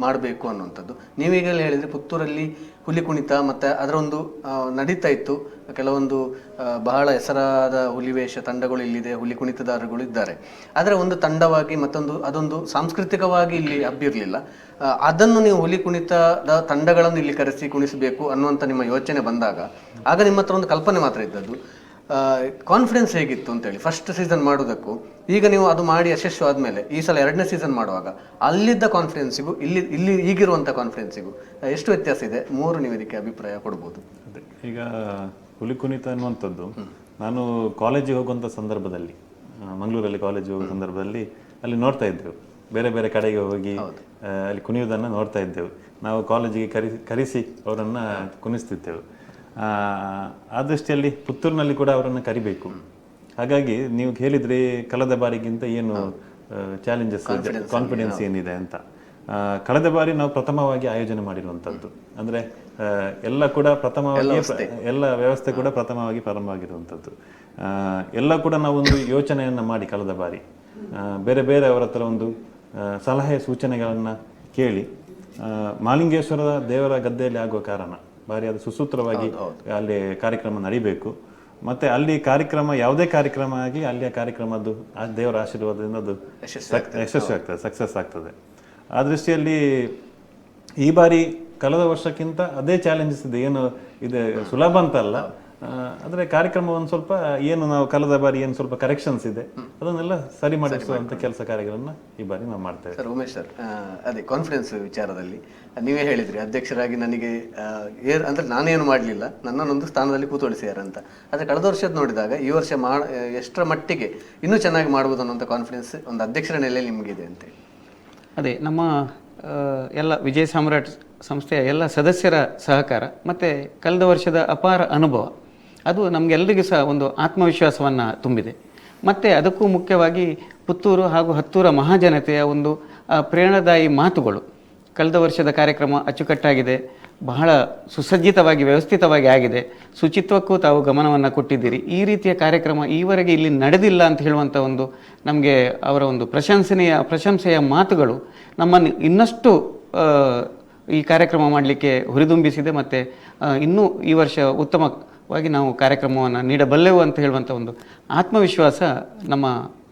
[SPEAKER 4] ಮಾಡಬೇಕು ಅನ್ನುವಂಥದ್ದು. ನೀವೀಗ ಹೇಳಿದ್ರೆ ಪುತ್ತೂರಲ್ಲಿ ಹುಲಿ ಕುಣಿತ ಮತ್ತು ಅದರ ಒಂದು ನಡೀತಾ ಇತ್ತು. ಕೆಲವೊಂದು ಬಹಳ ಹೆಸರಾದ ಹುಲಿವೇಷ ತಂಡಗಳು ಇಲ್ಲಿದೆ, ಹುಲಿ ಕುಣಿತದಾರಗಳು ಇದ್ದಾರೆ. ಆದರೆ ಒಂದು ತಂಡವಾಗಿ ಅದೊಂದು ಸಾಂಸ್ಕೃತಿಕವಾಗಿ ಇಲ್ಲಿ ಹಬ್ಬಿರಲಿಲ್ಲ. ಅದನ್ನು ನೀವು ಹುಲಿ ಕುಣಿತದ ತಂಡಗಳನ್ನು ಇಲ್ಲಿ ಕರೆಸಿ ಕುಣಿಸಬೇಕು ಅನ್ನುವಂಥ ನಿಮ್ಮ ಯೋಚನೆ ಬಂದಾಗ ಆಗ ನಿಮ್ಮ ಹತ್ರ ಒಂದು ಕಲ್ಪನೆ ಮಾತ್ರ ಇದ್ದದ್ದು. ಕಾನ್ಫಿಡೆನ್ಸ್ ಹೇಗಿತ್ತು ಅಂತೇಳಿ ಫಸ್ಟ್ ಸೀಸನ್ ಮಾಡೋದಕ್ಕೂ ಈಗ ನೀವು ಅದು ಮಾಡಿ ಯಶಸ್ವಿ ಆದಮೇಲೆ ಈ ಸಲ 2ನೇ ಸೀಸನ್ ಮಾಡುವಾಗ ಅಲ್ಲಿದ್ದ ಕಾನ್ಫಿಡೆನ್ಸಿಗೂ ಇಲ್ಲಿ ಈಗಿರುವಂಥ ಕಾನ್ಫಿಡೆನ್ಸಿಗೂ ಎಷ್ಟು ವ್ಯತ್ಯಾಸ ಇದೆ? 3 ನೀವು ಇದಕ್ಕೆ ಅಭಿಪ್ರಾಯ ಕೊಡ್ಬೋದು.
[SPEAKER 1] ಅದೇ ಈಗ ಹುಲಿ ಕುಣಿತ ಅನ್ನುವಂಥದ್ದು ನಾನು ಕಾಲೇಜಿಗೆ ಹೋಗುವಂಥ ಸಂದರ್ಭದಲ್ಲಿ, ಮಂಗಳೂರಲ್ಲಿ ಕಾಲೇಜಿಗೆ ಹೋಗೋ ಸಂದರ್ಭದಲ್ಲಿ ಅಲ್ಲಿ ನೋಡ್ತಾ ಇದ್ದೆವು. ಬೇರೆ ಬೇರೆ ಕಡೆಗೆ ಹೋಗಿ ಅಲ್ಲಿ ಕುಣಿಯೋದನ್ನು ನೋಡ್ತಾ ಇದ್ದೆವು. ನಾವು ಕಾಲೇಜಿಗೆ ಕರೆಸಿ ಅವರನ್ನು ಕುಣಿಸ್ತಿದ್ದೆವು. ಆ ದೃಷ್ಟಿಯಲ್ಲಿ ಪುತ್ತೂರಿನಲ್ಲಿ ಕೂಡ ಅವರನ್ನು ಕರಿಬೇಕು. ಹಾಗಾಗಿ ನೀವು ಹೇಳಿದ್ರಿ ಕಳೆದ ಬಾರಿಗಿಂತ ಏನು ಚಾಲೆಂಜಸ್, ಕಾನ್ಫಿಡೆನ್ಸ್ ಏನಿದೆ ಅಂತ. ಕಳೆದ ಬಾರಿ ನಾವು ಪ್ರಥಮವಾಗಿ ಆಯೋಜನೆ ಮಾಡಿರುವಂಥದ್ದು, ಅಂದರೆ ಎಲ್ಲ ಕೂಡ ಪ್ರಥಮವಾಗಿ ಎಲ್ಲ ವ್ಯವಸ್ಥೆ ಕೂಡ ಪ್ರಥಮವಾಗಿ ಪ್ರಾರಂಭವಾಗಿರುವಂಥದ್ದು. ಎಲ್ಲ ಕೂಡ ನಾವು ಒಂದು ಯೋಚನೆಯನ್ನು ಮಾಡಿ ಕಳೆದ ಬಾರಿ ಬೇರೆ ಬೇರೆ ಅವರ ಹತ್ರ ಒಂದು ಸಲಹೆ ಸೂಚನೆಗಳನ್ನು ಕೇಳಿ, ಮಾಲಿಂಗೇಶ್ವರ ದೇವರ ಗದ್ದೆಯಲ್ಲಿ ಆಗುವ ಕಾರಣ ಬಾರಿ ಅದು ಸುಸೂತ್ರವಾಗಿ ಅಲ್ಲಿ ಕಾರ್ಯಕ್ರಮ ನಡಿಬೇಕು. ಮತ್ತು ಅಲ್ಲಿ ಕಾರ್ಯಕ್ರಮ ಯಾವುದೇ ಕಾರ್ಯಕ್ರಮ ಆಗಿ ಅಲ್ಲಿಯ ಕಾರ್ಯಕ್ರಮದ್ದು ಆ ದೇವರ ಆಶೀರ್ವಾದದಿಂದ ಅದು ಯಶಸ್ವಿ ಆಗ್ತದೆ, ಸಕ್ಸಸ್ ಆಗ್ತದೆ. ಆ ದೃಷ್ಟಿಯಲ್ಲಿ ಈ ಬಾರಿ ಕಳೆದ ವರ್ಷಕ್ಕಿಂತ ಅದೇ ಚಾಲೆಂಜಸ್ ಇದೆ. ಏನು ಇದೆ ಸುಲಭ ಅಂತಲ್ಲ, ಆದರೆ ಕಾರ್ಯಕ್ರಮ ಒಂದು ಸ್ವಲ್ಪ ಏನು ನಾವು ಕಳೆದ ಬಾರಿ ಏನು ಸ್ವಲ್ಪ ಕರೆಕ್ಷನ್ಸ್ ಇದೆ ಅದನ್ನೆಲ್ಲ ಸರಿ ಮಾಡಿಸುವಂಥ ಕೆಲಸ ಕಾರ್ಯಗಳನ್ನು ಈ ಬಾರಿ ನಾವು ಮಾಡ್ತೇವೆ.
[SPEAKER 4] ಸರ್ ಉಮೇಶ್ ಸರ್, ಅದೇ ಕಾನ್ಫಿಡೆನ್ಸ್ ವಿಚಾರದಲ್ಲಿ ನೀವೇ ಹೇಳಿದ್ರಿ, ಅಧ್ಯಕ್ಷರಾಗಿ ನನಗೆ ಅಂದರೆ ನಾನೇನು ಮಾಡಲಿಲ್ಲ, ನನ್ನನ್ನೊಂದು ಸ್ಥಾನದಲ್ಲಿ ಕೂತ್ಕೊಳಿಸ್ಯಾರ ಅಂತ. ಆದರೆ ಕಳೆದ ವರ್ಷದ ನೋಡಿದಾಗ ಈ ವರ್ಷ ಎಷ್ಟರ ಮಟ್ಟಿಗೆ ಇನ್ನೂ ಚೆನ್ನಾಗಿ ಮಾಡ್ಬೋದು ಅನ್ನೋಂಥ ಕಾನ್ಫಿಡೆನ್ಸ್ ಒಂದು ಅಧ್ಯಕ್ಷರ ನೆಲೆಯಲ್ಲಿ ನಿಮಗಿದೆ ಅಂತೇಳಿ?
[SPEAKER 2] ಅದೇ ನಮ್ಮ ಎಲ್ಲ ವಿಜಯ ಸಾಮ್ರಾಟ್ ಸಂಸ್ಥೆಯ ಎಲ್ಲ ಸದಸ್ಯರ ಸಹಕಾರ ಮತ್ತು ಕಳೆದ ವರ್ಷದ ಅಪಾರ ಅನುಭವ ಅದು ನಮಗೆಲ್ಲರಿಗೂ ಸಹ ಒಂದು ಆತ್ಮವಿಶ್ವಾಸವನ್ನು ತುಂಬಿದೆ. ಮತ್ತು ಅದಕ್ಕೂ ಮುಖ್ಯವಾಗಿ ಪುತ್ತೂರು ಹಾಗೂ ಹತ್ತೂರ ಮಹಾಜನತೆಯ ಒಂದು ಪ್ರೇರಣಾದಾಯಿ ಮಾತುಗಳು. ಕಳೆದ ವರ್ಷದ ಕಾರ್ಯಕ್ರಮ ಅಚ್ಚುಕಟ್ಟಾಗಿದೆ, ಬಹಳ ಸುಸಜ್ಜಿತವಾಗಿ ವ್ಯವಸ್ಥಿತವಾಗಿ ಆಗಿದೆ. ಶುಚಿತ್ವಕ್ಕೂ ತಾವು ಗಮನವನ್ನು ಕೊಟ್ಟಿದ್ದೀರಿ. ಈ ರೀತಿಯ ಕಾರ್ಯಕ್ರಮ ಈವರೆಗೆ ಇಲ್ಲಿ ನಡೆದಿಲ್ಲ ಅಂತ ಹೇಳುವಂಥ ಒಂದು ನಮಗೆ ಅವರ ಒಂದು ಪ್ರಶಂಸೆಯ ಮಾತುಗಳು ನಮ್ಮನ್ನು ಇನ್ನಷ್ಟು ಈ ಕಾರ್ಯಕ್ರಮ ಮಾಡಲಿಕ್ಕೆ ಹುರಿದುಂಬಿಸಿದೆ. ಮತ್ತು ಇನ್ನೂ ಈ ವರ್ಷ ಉತ್ತಮವಾಗಿ ನಾವು ಕಾರ್ಯಕ್ರಮವನ್ನು ನೀಡಬಲ್ಲೆವು ಅಂತ ಹೇಳುವಂಥ ಒಂದು ಆತ್ಮವಿಶ್ವಾಸ ನಮ್ಮ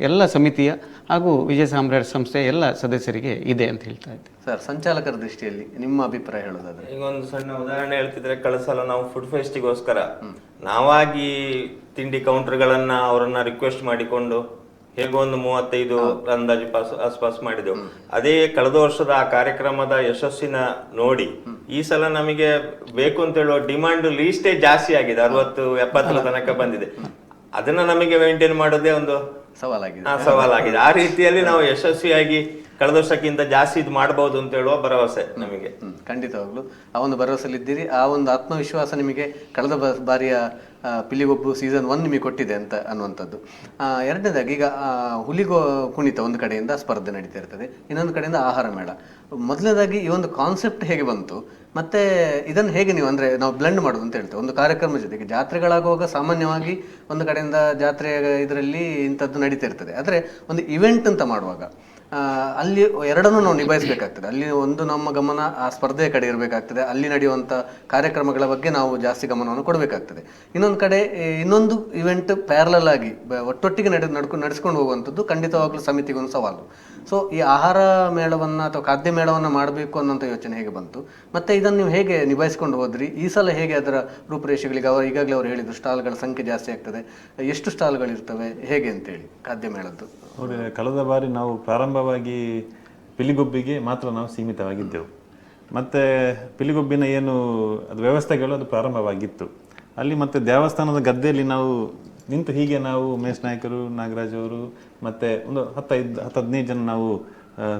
[SPEAKER 2] ಎಲ್ಲ ಸಮಿತಿಯ ಹಾಗೂ ವಿಜಯ ಸಾಮ್ರಾಟ್ ಸಂಸ್ಥೆಯ ಎಲ್ಲ ಸದಸ್ಯರಿಗೆ ಇದೆ ಅಂತ ಹೇಳ್ತಾ ಇದ್ದೆ.
[SPEAKER 4] ಸರ್, ಸಂಚಾಲಕರ ದೃಷ್ಟಿಯಲ್ಲಿ ನಿಮ್ಮ ಅಭಿಪ್ರಾಯ ಹೇಳೋದಾದ್ರೆ?
[SPEAKER 3] ಈಗ ಒಂದು ಸಣ್ಣ ಉದಾಹರಣೆ ಹೇಳ್ತಿದ್ರೆ, ಕಳೆದ ಸಲ ನಾವು ಫುಡ್ ಫೆಸ್ಟಿಗೋಸ್ಕರ ನಾವಾಗಿ ತಿಂಡಿ ಕೌಂಟರ್ಗಳನ್ನ ಅವರನ್ನ ರಿಕ್ವೆಸ್ಟ್ ಮಾಡಿಕೊಂಡು ಹೇಗೋ ಒಂದು 35 ಅಂದಾಜು ಆಸ್ಪಾಸ್ ಮಾಡಿದೆವು. ಅದೇ ಕಳೆದ ವರ್ಷದ ಆ ಕಾರ್ಯಕ್ರಮದ ಯಶಸ್ಸಿನ ನೋಡಿ ಈ ಸಲ ನಮಗೆ ಬೇಕು ಅಂತ ಹೇಳುವ ಡಿಮಾಂಡ್ ಲೀಸ್ಟೇ ಜಾಸ್ತಿ ಆಗಿದೆ, 60-70 ತನಕ ಬಂದಿದೆ. ಅದನ್ನ ನಮಗೆ ಮೇಂಟೈನ್ ಮಾಡೋದೇ ಒಂದು ಸವಾಲಾಗಿದೆ. ಆ ರೀತಿಯಲ್ಲಿ ನಾವು ಯಶಸ್ವಿಯಾಗಿ ಕಳೆದ ವರ್ಷಕ್ಕಿಂತ ಜಾಸ್ತಿ ಇದು ಮಾಡಬಹುದು ಅಂತ ಹೇಳುವ ಭರವಸೆ ನಮಗೆ.
[SPEAKER 4] ಖಂಡಿತವಾಗ್ಲು ಆ ಒಂದು ಭರವಸೆಲಿದ್ದೀರಿ. ಆ ಒಂದು ಆತ್ಮವಿಶ್ವಾಸ ನಿಮಗೆ ಕಳೆದ ಬಾರಿಯ ಪಿಲಿಗೊಬ್ಬು ಸೀಸನ್ 1 ನಿಮಗೆ ಕೊಟ್ಟಿದೆ ಅಂತ ಅನ್ನುವಂಥದ್ದು. ಎರಡನೇದಾಗಿ, ಈಗ ಹುಲಿಗೋ ಕುಣಿತ ಒಂದು ಕಡೆಯಿಂದ ಸ್ಪರ್ಧೆ ನಡೀತಾ ಇರ್ತದೆ, ಇನ್ನೊಂದು ಕಡೆಯಿಂದ ಆಹಾರ ಮೇಳ. ಮೊದಲನೇದಾಗಿ ಈ ಒಂದು ಕಾನ್ಸೆಪ್ಟ್ ಹೇಗೆ ಬಂತು, ಮತ್ತೆ ಇದನ್ನು ಹೇಗೆ ನೀವು ಅಂದರೆ ನಾವು ಬ್ಲೆಂಡ್ ಮಾಡೋದು ಅಂತ ಹೇಳ್ತೇವೆ ಒಂದು ಕಾರ್ಯಕ್ರಮ ಜೊತೆಗೆ? ಜಾತ್ರೆಗಳಾಗುವಾಗ ಸಾಮಾನ್ಯವಾಗಿ ಒಂದು ಕಡೆಯಿಂದ ಜಾತ್ರೆ ಇದರಲ್ಲಿ ಇಂಥದ್ದು ನಡೀತಾ ಇರ್ತದೆ, ಆದರೆ ಒಂದು ಇವೆಂಟ್ ಅಂತ ಮಾಡುವಾಗ ಅಲ್ಲಿ ಎರಡನ್ನೂ ನಾವು ನಿಭಾಯಿಸಬೇಕಾಗ್ತದೆ. ಅಲ್ಲಿ ಒಂದು ನಮ್ಮ ಗಮನ ಆ ಸ್ಪರ್ಧೆಯ ಕಡೆ ಇರಬೇಕಾಗ್ತದೆ, ಅಲ್ಲಿ ನಡೆಯುವಂಥ ಕಾರ್ಯಕ್ರಮಗಳ ಬಗ್ಗೆ ನಾವು ಜಾಸ್ತಿ ಗಮನವನ್ನು ಕೊಡಬೇಕಾಗ್ತದೆ. ಇನ್ನೊಂದು ಕಡೆ ಇನ್ನೊಂದು ಇವೆಂಟ್ ಪ್ಯಾರಲಲ್ ಆಗಿ ಒಟ್ಟೊಟ್ಟಿಗೆ ನಡೆಸ್ಕೊಂಡು ಹೋಗುವಂಥದ್ದು ಖಂಡಿತವಾಗ್ಲೂ ಸಮಿತಿಗೊಂದು ಸವಾಲು. ಸೊ ಈ ಆಹಾರ ಮೇಳವನ್ನು ಅಥವಾ ಖಾದ್ಯ ಮೇಳವನ್ನು ಮಾಡಬೇಕು ಅನ್ನೋಂಥ ಯೋಚನೆ ಹೇಗೆ ಬಂತು, ಮತ್ತು ಇದನ್ನು ನೀವು ಹೇಗೆ ನಿಭಾಯಿಸ್ಕೊಂಡು ಹೋದ್ರಿ? ಈ ಸಲ ಹೇಗೆ ಅದರ ರೂಪುರೇಷೆಗಳಿಗೆ ಈಗಾಗಲೇ ಅವರು ಹೇಳಿದ್ರು ಸ್ಟಾಲ್ಗಳ ಸಂಖ್ಯೆ ಜಾಸ್ತಿ ಆಗ್ತದೆ, ಎಷ್ಟು ಸ್ಟಾಲ್ಗಳಿರ್ತವೆ ಹೇಗೆ ಅಂತೇಳಿ ಖಾದ್ಯ ಮೇಳದ್ದು?
[SPEAKER 1] ನೋಡಿ, ಕಳೆದ ಬಾರಿ ನಾವು ಪ್ರಾರಂಭವಾಗಿ ಪಿಲಿಗೊಬ್ಬಿಗೆ ಮಾತ್ರ ನಾವು ಸೀಮಿತವಾಗಿದ್ದೆವು. ಮತ್ತು ಪಿಲಿಗೊಬ್ಬಿನ ಏನು ಅದು ವ್ಯವಸ್ಥೆಗಳು ಅದು ಪ್ರಾರಂಭವಾಗಿತ್ತು ಅಲ್ಲಿ. ಮತ್ತು ದೇವಸ್ಥಾನದ ಗದ್ದೆಯಲ್ಲಿ ನಾವು ನಿಂತು ಹೀಗೆ ನಾವು ಉಮೇಶ್ ನಾಯ್ಕರು, ನಾಗರಾಜ್ ಅವರು ಮತ್ತು ಒಂದು 10-15 ಜನ ನಾವು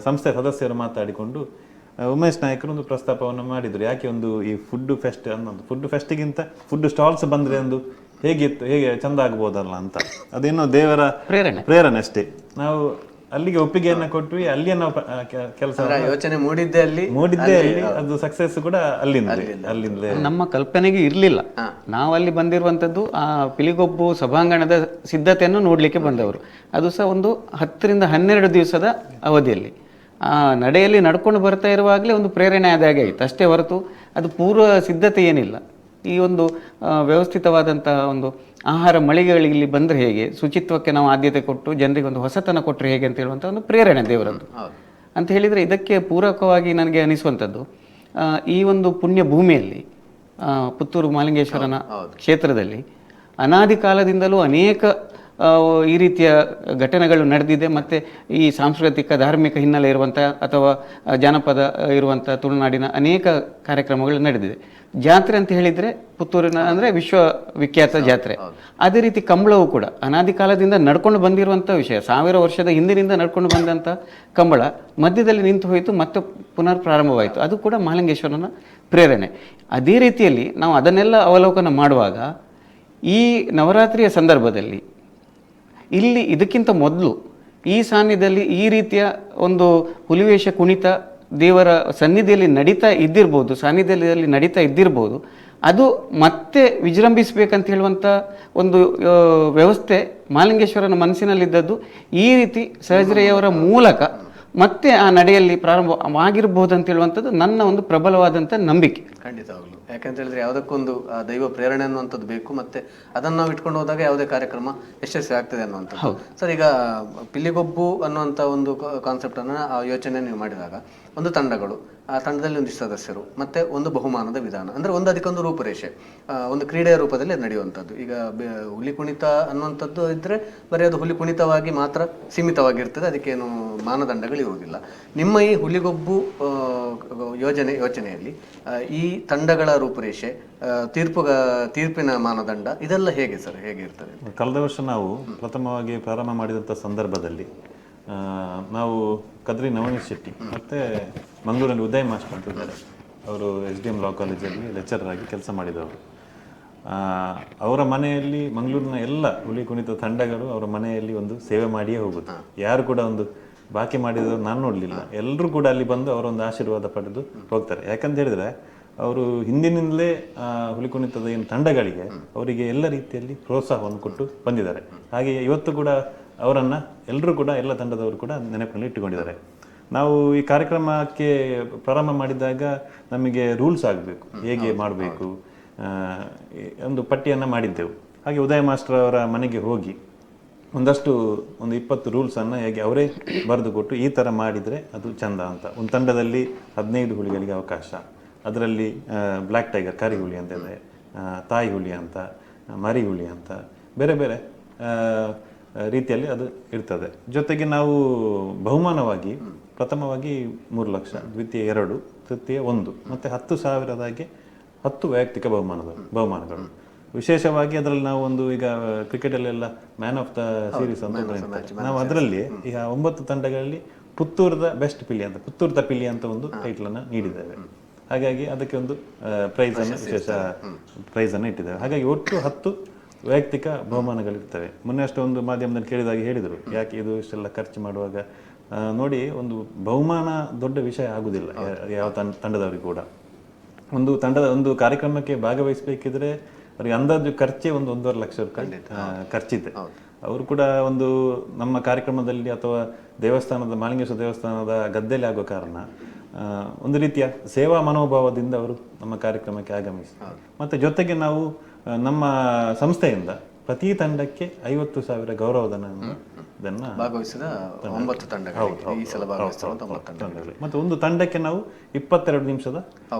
[SPEAKER 1] ಸಂಸ್ಥೆ ಸದಸ್ಯರು ಮಾತಾಡಿಕೊಂಡು ಉಮೇಶ್ ನಾಯ್ಕರು ಒಂದು ಪ್ರಸ್ತಾಪವನ್ನು ಮಾಡಿದರು. ಯಾಕೆ ಒಂದು ಈ ಫುಡ್ ಫೆಸ್ಟ್ ಅನ್ನೋದು, ಫುಡ್ ಫೆಸ್ಟಿಗಿಂತ ಫುಡ್ ಸ್ಟಾಲ್ಸ್ ಬಂದರೆ ಒಂದು ಹೇಗೆ ಚಂದ ಆಗ್ಬೋದಲ್ಲ ಅಂತ. ಅದೇನೋ ದೇವರ ಪ್ರೇರಣೆ ಅಷ್ಟೇ. ನಾವು ಅಲ್ಲಿಗೆ ಒಪ್ಪಿಗೆಯನ್ನ ಕೊಟ್ವಿ, ಅಲ್ಲಿಯೇ ನಾವು ಕೆಲಸ
[SPEAKER 4] ಯೋಚನೆ ಮೂಡಿದ್ದೆ ಅಲ್ಲಿ,
[SPEAKER 1] ಅದು ಸಕ್ಸಸ್ ಕೂಡ ಅಲ್ಲಿಂದ
[SPEAKER 2] ನಮ್ಮ ಕಲ್ಪನೆಗೆ ಇರಲಿಲ್ಲ. ನಾವು ಅಲ್ಲಿ ಬಂದಿರುವಂಥದ್ದು ಆ ಪಿಲಿಗೊಬ್ಬು ಸಭಾಂಗಣದ ಸಿದ್ಧತೆಯನ್ನು ನೋಡಲಿಕ್ಕೆ ಬಂದವರು. ಅದು ಸಹ ಒಂದು 10-12 ದಿವಸದ ಅವಧಿಯಲ್ಲಿ ಆ ನಡೆಯಲ್ಲಿ ನಡ್ಕೊಂಡು ಬರ್ತಾ ಇರುವಾಗಲೇ ಒಂದು ಪ್ರೇರಣೆ ಆದಾಗೆ ಆಯಿತು ಅಷ್ಟೇ ಹೊರತು ಅದು ಪೂರ್ವ ಸಿದ್ಧತೆ ಏನಿಲ್ಲ. ಈ ಒಂದು ವ್ಯವಸ್ಥಿತವಾದಂಥ ಒಂದು ಆಹಾರ ಮಳಿಗೆಗಳಿಗೆ ಇಲ್ಲಿ ಬಂದರೆ ಹೇಗೆ, ಶುಚಿತ್ವಕ್ಕೆ ನಾವು ಆದ್ಯತೆ ಕೊಟ್ಟು ಜನರಿಗೆ ಒಂದು ಹೊಸತನ ಕೊಟ್ಟರೆ ಹೇಗೆ ಅಂತ ಹೇಳುವಂಥ ಒಂದು ಪ್ರೇರಣೆ ದೇವರದ್ದು ಅಂತ ಹೇಳಿದರೆ, ಇದಕ್ಕೆ ಪೂರಕವಾಗಿ ನನಗೆ ಅನಿಸುವಂಥದ್ದು ಈ ಒಂದು ಪುಣ್ಯ ಭೂಮಿಯಲ್ಲಿ ಪುತ್ತೂರು ಮಹಾಲಿಂಗೇಶ್ವರನ ಕ್ಷೇತ್ರದಲ್ಲಿ ಅನಾದಿ ಕಾಲದಿಂದಲೂ ಅನೇಕ ಈ ರೀತಿಯ ಘಟನೆಗಳು ನಡೆದಿದೆ. ಮತ್ತು ಈ ಸಾಂಸ್ಕೃತಿಕ ಧಾರ್ಮಿಕ ಹಿನ್ನೆಲೆ ಇರುವಂಥ ಅಥವಾ ಜಾನಪದ ಇರುವಂಥ ತುಳುನಾಡಿನ ಅನೇಕ ಕಾರ್ಯಕ್ರಮಗಳು ನಡೆದಿದೆ. ಜಾತ್ರೆ ಅಂತ ಹೇಳಿದರೆ ಪುತ್ತೂರಿನ ಅಂದರೆ ವಿಶ್ವವಿಖ್ಯಾತ ಜಾತ್ರೆ. ಅದೇ ರೀತಿ ಕಂಬಳವು ಕೂಡ ಅನಾದಿ ಕಾಲದಿಂದ ನಡ್ಕೊಂಡು ಬಂದಿರುವಂಥ ವಿಷಯ. 1000 ವರ್ಷದ ಹಿಂದಿನಿಂದ ನಡ್ಕೊಂಡು ಬಂದಂಥ ಕಂಬಳ ಮಧ್ಯದಲ್ಲಿ ನಿಂತು ಹೋಯಿತು, ಮತ್ತೆ ಪುನರ್ ಪ್ರಾರಂಭವಾಯಿತು. ಅದು ಕೂಡ ಮಹಾಲಿಂಗೇಶ್ವರನ ಪ್ರೇರಣೆ. ಅದೇ ರೀತಿಯಲ್ಲಿ ನಾವು ಅದನ್ನೆಲ್ಲ ಅವಲೋಕನ ಮಾಡುವಾಗ ಈ ನವರಾತ್ರಿಯ ಸಂದರ್ಭದಲ್ಲಿ ಇಲ್ಲಿ ಇದಕ್ಕಿಂತ ಮೊದಲು ಈ ಸಾನ್ನಿಧ್ಯದಲ್ಲಿ ಈ ರೀತಿಯ ಒಂದು ಹುಲಿವೇಷ ಕುಣಿತ ದೇವರ ಸನ್ನಿಧಿಯಲ್ಲಿ ನಡೀತಾ ಇದ್ದಿರ್ಬೋದು, ಸಾನ್ನಿಧ್ಯದಲ್ಲಿ ನಡೀತಾ ಇದ್ದಿರ್ಬೋದು. ಅದು ಮತ್ತೆ ವಿಜೃಂಭಿಸಬೇಕಂತ ಹೇಳುವಂಥ ಒಂದು ವ್ಯವಸ್ಥೆ ಮಹಾಲಿಂಗೇಶ್ವರನ ಮನಸ್ಸಿನಲ್ಲಿದ್ದದ್ದು ಈ ರೀತಿ ಸಹಜರೆಯವರ ಮೂಲಕ ಮತ್ತೆ ಆ ನಡೆಯಲ್ಲಿ ಪ್ರಾರಂಭವಾಗಿರ್ಬೋದು ಅಂತ ಹೇಳುವಂಥದ್ದು ನನ್ನ ಒಂದು ಪ್ರಬಲವಾದಂಥ ನಂಬಿಕೆ.
[SPEAKER 4] ಖಂಡಿತವಾಗ್ಲು. ಯಾಕಂತ ಹೇಳಿದ್ರೆ ಯಾವುದಕ್ಕೊಂದು ದೈವ ಪ್ರೇರಣೆ ಅನ್ನುವಂಥದ್ದು ಬೇಕು, ಮತ್ತೆ ಅದನ್ನು ನಾವು ಇಟ್ಕೊಂಡು ಹೋದಾಗ ಯಾವುದೇ ಕಾರ್ಯಕ್ರಮ ಯಶಸ್ವಿ ಆಗ್ತದೆ ಅನ್ನುವಂಥದ್ದು. ಸರ್, ಈಗ ಪಿಲಿಗೊಬ್ಬು ಅನ್ನುವಂಥ ಒಂದು ಕಾನ್ಸೆಪ್ಟನ್ನು ಆ ಯೋಚನೆ ನೀವು ಮಾಡಿದಾಗ ಒಂದು ತಂಡಗಳು, ಆ ತಂಡದಲ್ಲಿ ಒಂದಿಷ್ಟು ಸದಸ್ಯರು, ಮತ್ತೆ ಒಂದು ಬಹುಮಾನದ ವಿಧಾನ, ಅಂದರೆ ಅದಕ್ಕೊಂದು ರೂಪುರೇಷೆ, ಒಂದು ಕ್ರೀಡೆಯ ರೂಪದಲ್ಲಿ ನಡೆಯುವಂಥದ್ದು. ಈಗ ಹುಲಿ ಕುಣಿತ ಅನ್ನುವಂಥದ್ದು ಇದ್ದರೆ ಬರೀ ಅದು ಹುಲಿ ಕುಣಿತವಾಗಿ ಮಾತ್ರ ಸೀಮಿತವಾಗಿರ್ತದೆ, ಅದಕ್ಕೇನು ಮಾನದಂಡಗಳು ಇರುವುದಿಲ್ಲ. ನಿಮ್ಮ ಈ ಹುಲಿಗೊಬ್ಬು ಯೋಚನೆಯಲ್ಲಿ ಈ ತಂಡಗಳ ರೂಪುರೇಷೆ, ತೀರ್ಪಿನ ಮಾನದಂಡ ಇದೆಲ್ಲ ಹೇಗೆ ಸರ್, ಹೇಗೆ ಇರ್ತದೆ?
[SPEAKER 1] ಕಳೆದ ವರ್ಷ ನಾವು ಪ್ರಥಮವಾಗಿ ಪ್ರಾರಂಭ ಮಾಡಿದಂಥ ಸಂದರ್ಭದಲ್ಲಿ ನಾವು ಕದ್ರಿ ನವನೀತ್ ಶೆಟ್ಟಿ ಮತ್ತು ಮಂಗಳೂರಲ್ಲಿ ಉದಯ್ ಮಾಸ್ಟರ್ ಅಂತ ಇದ್ದಾರೆ, ಅವರು SDM ಲಾ ಕಾಲೇಜಲ್ಲಿ ಲೆಕ್ಚರರ್ ಆಗಿ ಕೆಲಸ ಮಾಡಿದವರು. ಅವರ ಮನೆಯಲ್ಲಿ ಮಂಗಳೂರಿನ ಎಲ್ಲ ಹುಲಿ ಕುಣಿತ ತಂಡಗಳು ಅವರ ಮನೆಯಲ್ಲಿ ಒಂದು ಸೇವೆ ಮಾಡಿಯೇ ಹೋಗುದು. ಯಾರು ಕೂಡ ಒಂದು ಬಾಕಿ ಮಾಡಿದವರು ನಾನು ನೋಡಲಿಲ್ಲ. ಎಲ್ಲರೂ ಕೂಡ ಅಲ್ಲಿ ಬಂದು ಅವರೊಂದು ಆಶೀರ್ವಾದ ಪಡೆದು ಹೋಗ್ತಾರೆ. ಯಾಕಂತ ಹೇಳಿದ್ರೆ ಅವರು ಹಿಂದಿನಿಂದಲೇ ಹುಲಿ ಕುಣಿತದ ಏನು ತಂಡಗಳಿಗೆ ಅವರಿಗೆ ಎಲ್ಲ ರೀತಿಯಲ್ಲಿ ಪ್ರೋತ್ಸಾಹವನ್ನು ಕೊಟ್ಟು ಬಂದಿದ್ದಾರೆ. ಹಾಗೆ ಇವತ್ತು ಕೂಡ ಅವರನ್ನು ಎಲ್ಲರೂ ಕೂಡ ಎಲ್ಲ ತಂಡದವರು ಕೂಡ ನೆನಪಿನಲ್ಲಿ ಇಟ್ಟುಕೊಂಡಿದ್ದಾರೆ. ನಾವು ಈ ಕಾರ್ಯಕ್ರಮಕ್ಕೆ ಪ್ರಾರಂಭ ಮಾಡಿದಾಗ ನಮಗೆ ರೂಲ್ಸ್ ಆಗಬೇಕು, ಹೇಗೆ ಮಾಡಬೇಕು, ಒಂದು ಪಟ್ಟಿಯನ್ನು ಮಾಡಿದ್ದೆವು. ಹಾಗೆ ಉದಯ ಮಾಸ್ಟರ್ ಅವರ ಮನೆಗೆ ಹೋಗಿ ಒಂದು 20 ರೂಲ್ಸನ್ನು ಹೇಗೆ ಅವರೇ ಬರೆದು ಕೊಟ್ಟು ಈ ಥರ ಮಾಡಿದರೆ ಅದು ಚಂದ ಅಂತ. ಒಂದು ತಂಡದಲ್ಲಿ 15 ಹುಲಿಗಳಿಗೆ ಅವಕಾಶ, ಅದರಲ್ಲಿ ಬ್ಲ್ಯಾಕ್ ಟೈಗರ್ ಕರಿ ಹುಲಿ ಅಂತ ಇದೆ, ತಾಯಿ ಹುಲಿ ಅಂತ, ಮರಿ ಹುಲಿ ಅಂತ ಬೇರೆ ಬೇರೆ ರೀತಿಯಲ್ಲಿ ಅದು ಇರ್ತದೆ. ಜೊತೆಗೆ ನಾವು ಬಹುಮಾನವಾಗಿ ಪ್ರಥಮವಾಗಿ 3 ಲಕ್ಷ, ದ್ವಿತೀಯ 2, ತೃತೀಯ 1 ಮತ್ತು 10,000 10 ವೈಯಕ್ತಿಕ ಬಹುಮಾನಗಳು. ವಿಶೇಷವಾಗಿ ಅದರಲ್ಲಿ ನಾವು ಒಂದು ಈಗ ಕ್ರಿಕೆಟಲ್ಲೆಲ್ಲ ಮ್ಯಾನ್ ಆಫ್ ದ ಸೀರೀಸ್ ಅಂತ ನಾವು ಅದರಲ್ಲಿ ಈಗ 9 ತಂಡಗಳಲ್ಲಿ ಪುತ್ತೂರದ ಬೆಸ್ಟ್ ಪಿಲಿ ಅಂತ, ಪುತ್ತೂರ್ದ ಪಿಲಿ ಅಂತ ಒಂದು ಟೈಟ್ಲನ್ನು ನೀಡಿದ್ದೇವೆ. ಹಾಗಾಗಿ ಅದಕ್ಕೆ ಒಂದು ವಿಶೇಷ ಪ್ರೈಸನ್ನು ಇಟ್ಟಿದ್ದೇವೆ. ಹಾಗಾಗಿ ಒಟ್ಟು 10 ವೈಯಕ್ತಿಕ ಬಹುಮಾನಗಳಿರ್ತವೆ. ಮೊನ್ನೆ ಅಷ್ಟೊಂದು ಮಾಧ್ಯಮದಲ್ಲಿ ಕೇಳಿದಾಗ ಹೇಳಿದರು, ಯಾಕೆ ಇದು ಇಷ್ಟೆಲ್ಲ ಖರ್ಚು ಮಾಡುವಾಗ ನೋಡಿ, ಒಂದು ಬಹುಮಾನ ದೊಡ್ಡ ವಿಷಯ ಆಗುವುದಿಲ್ಲ ಯಾವ ತಂಡದವರಿಗೆ ಕೂಡ. ಒಂದು ಕಾರ್ಯಕ್ರಮಕ್ಕೆ ಭಾಗವಹಿಸಬೇಕಿದ್ರೆ ಅವರಿಗೆ ಅಂದಾಜು ಖರ್ಚೇ 1.5 ಲಕ್ಷ ರೂಪಾಯಿ ಖರ್ಚಿದೆ. ಅವರು ಕೂಡ ಒಂದು ನಮ್ಮ ಕಾರ್ಯಕ್ರಮದಲ್ಲಿ ಅಥವಾ ಮಹಾಲಿಂಗೇಶ್ವರ ದೇವಸ್ಥಾನದ ಗದ್ದೆಯಲ್ಲಿ ಆಗೋ ಕಾರಣ ಒಂದು ರೀತಿಯ ಸೇವಾ ಮನೋಭಾವದಿಂದ ಅವರು ನಮ್ಮ ಕಾರ್ಯಕ್ರಮಕ್ಕೆ ಆಗಮಿಸಿ, ಮತ್ತು ಜೊತೆಗೆ ನಾವು ನಮ್ಮ ಸಂಸ್ಥೆಯಿಂದ ಪ್ರತಿ ತಂಡಕ್ಕೆ 50,000 ಗೌರವಧನವನ್ನು
[SPEAKER 4] ಭಾಗವಹಿಸಿದ 9 ತಂಡಗಳು ಈ ಸಲ ಭಾಗವಹಿಸಿದ ತಂಡಗಳು.
[SPEAKER 1] ಮತ್ತು ಒಂದು ತಂಡಕ್ಕೆ ನಾವು 22 ನಿಮಿಷದ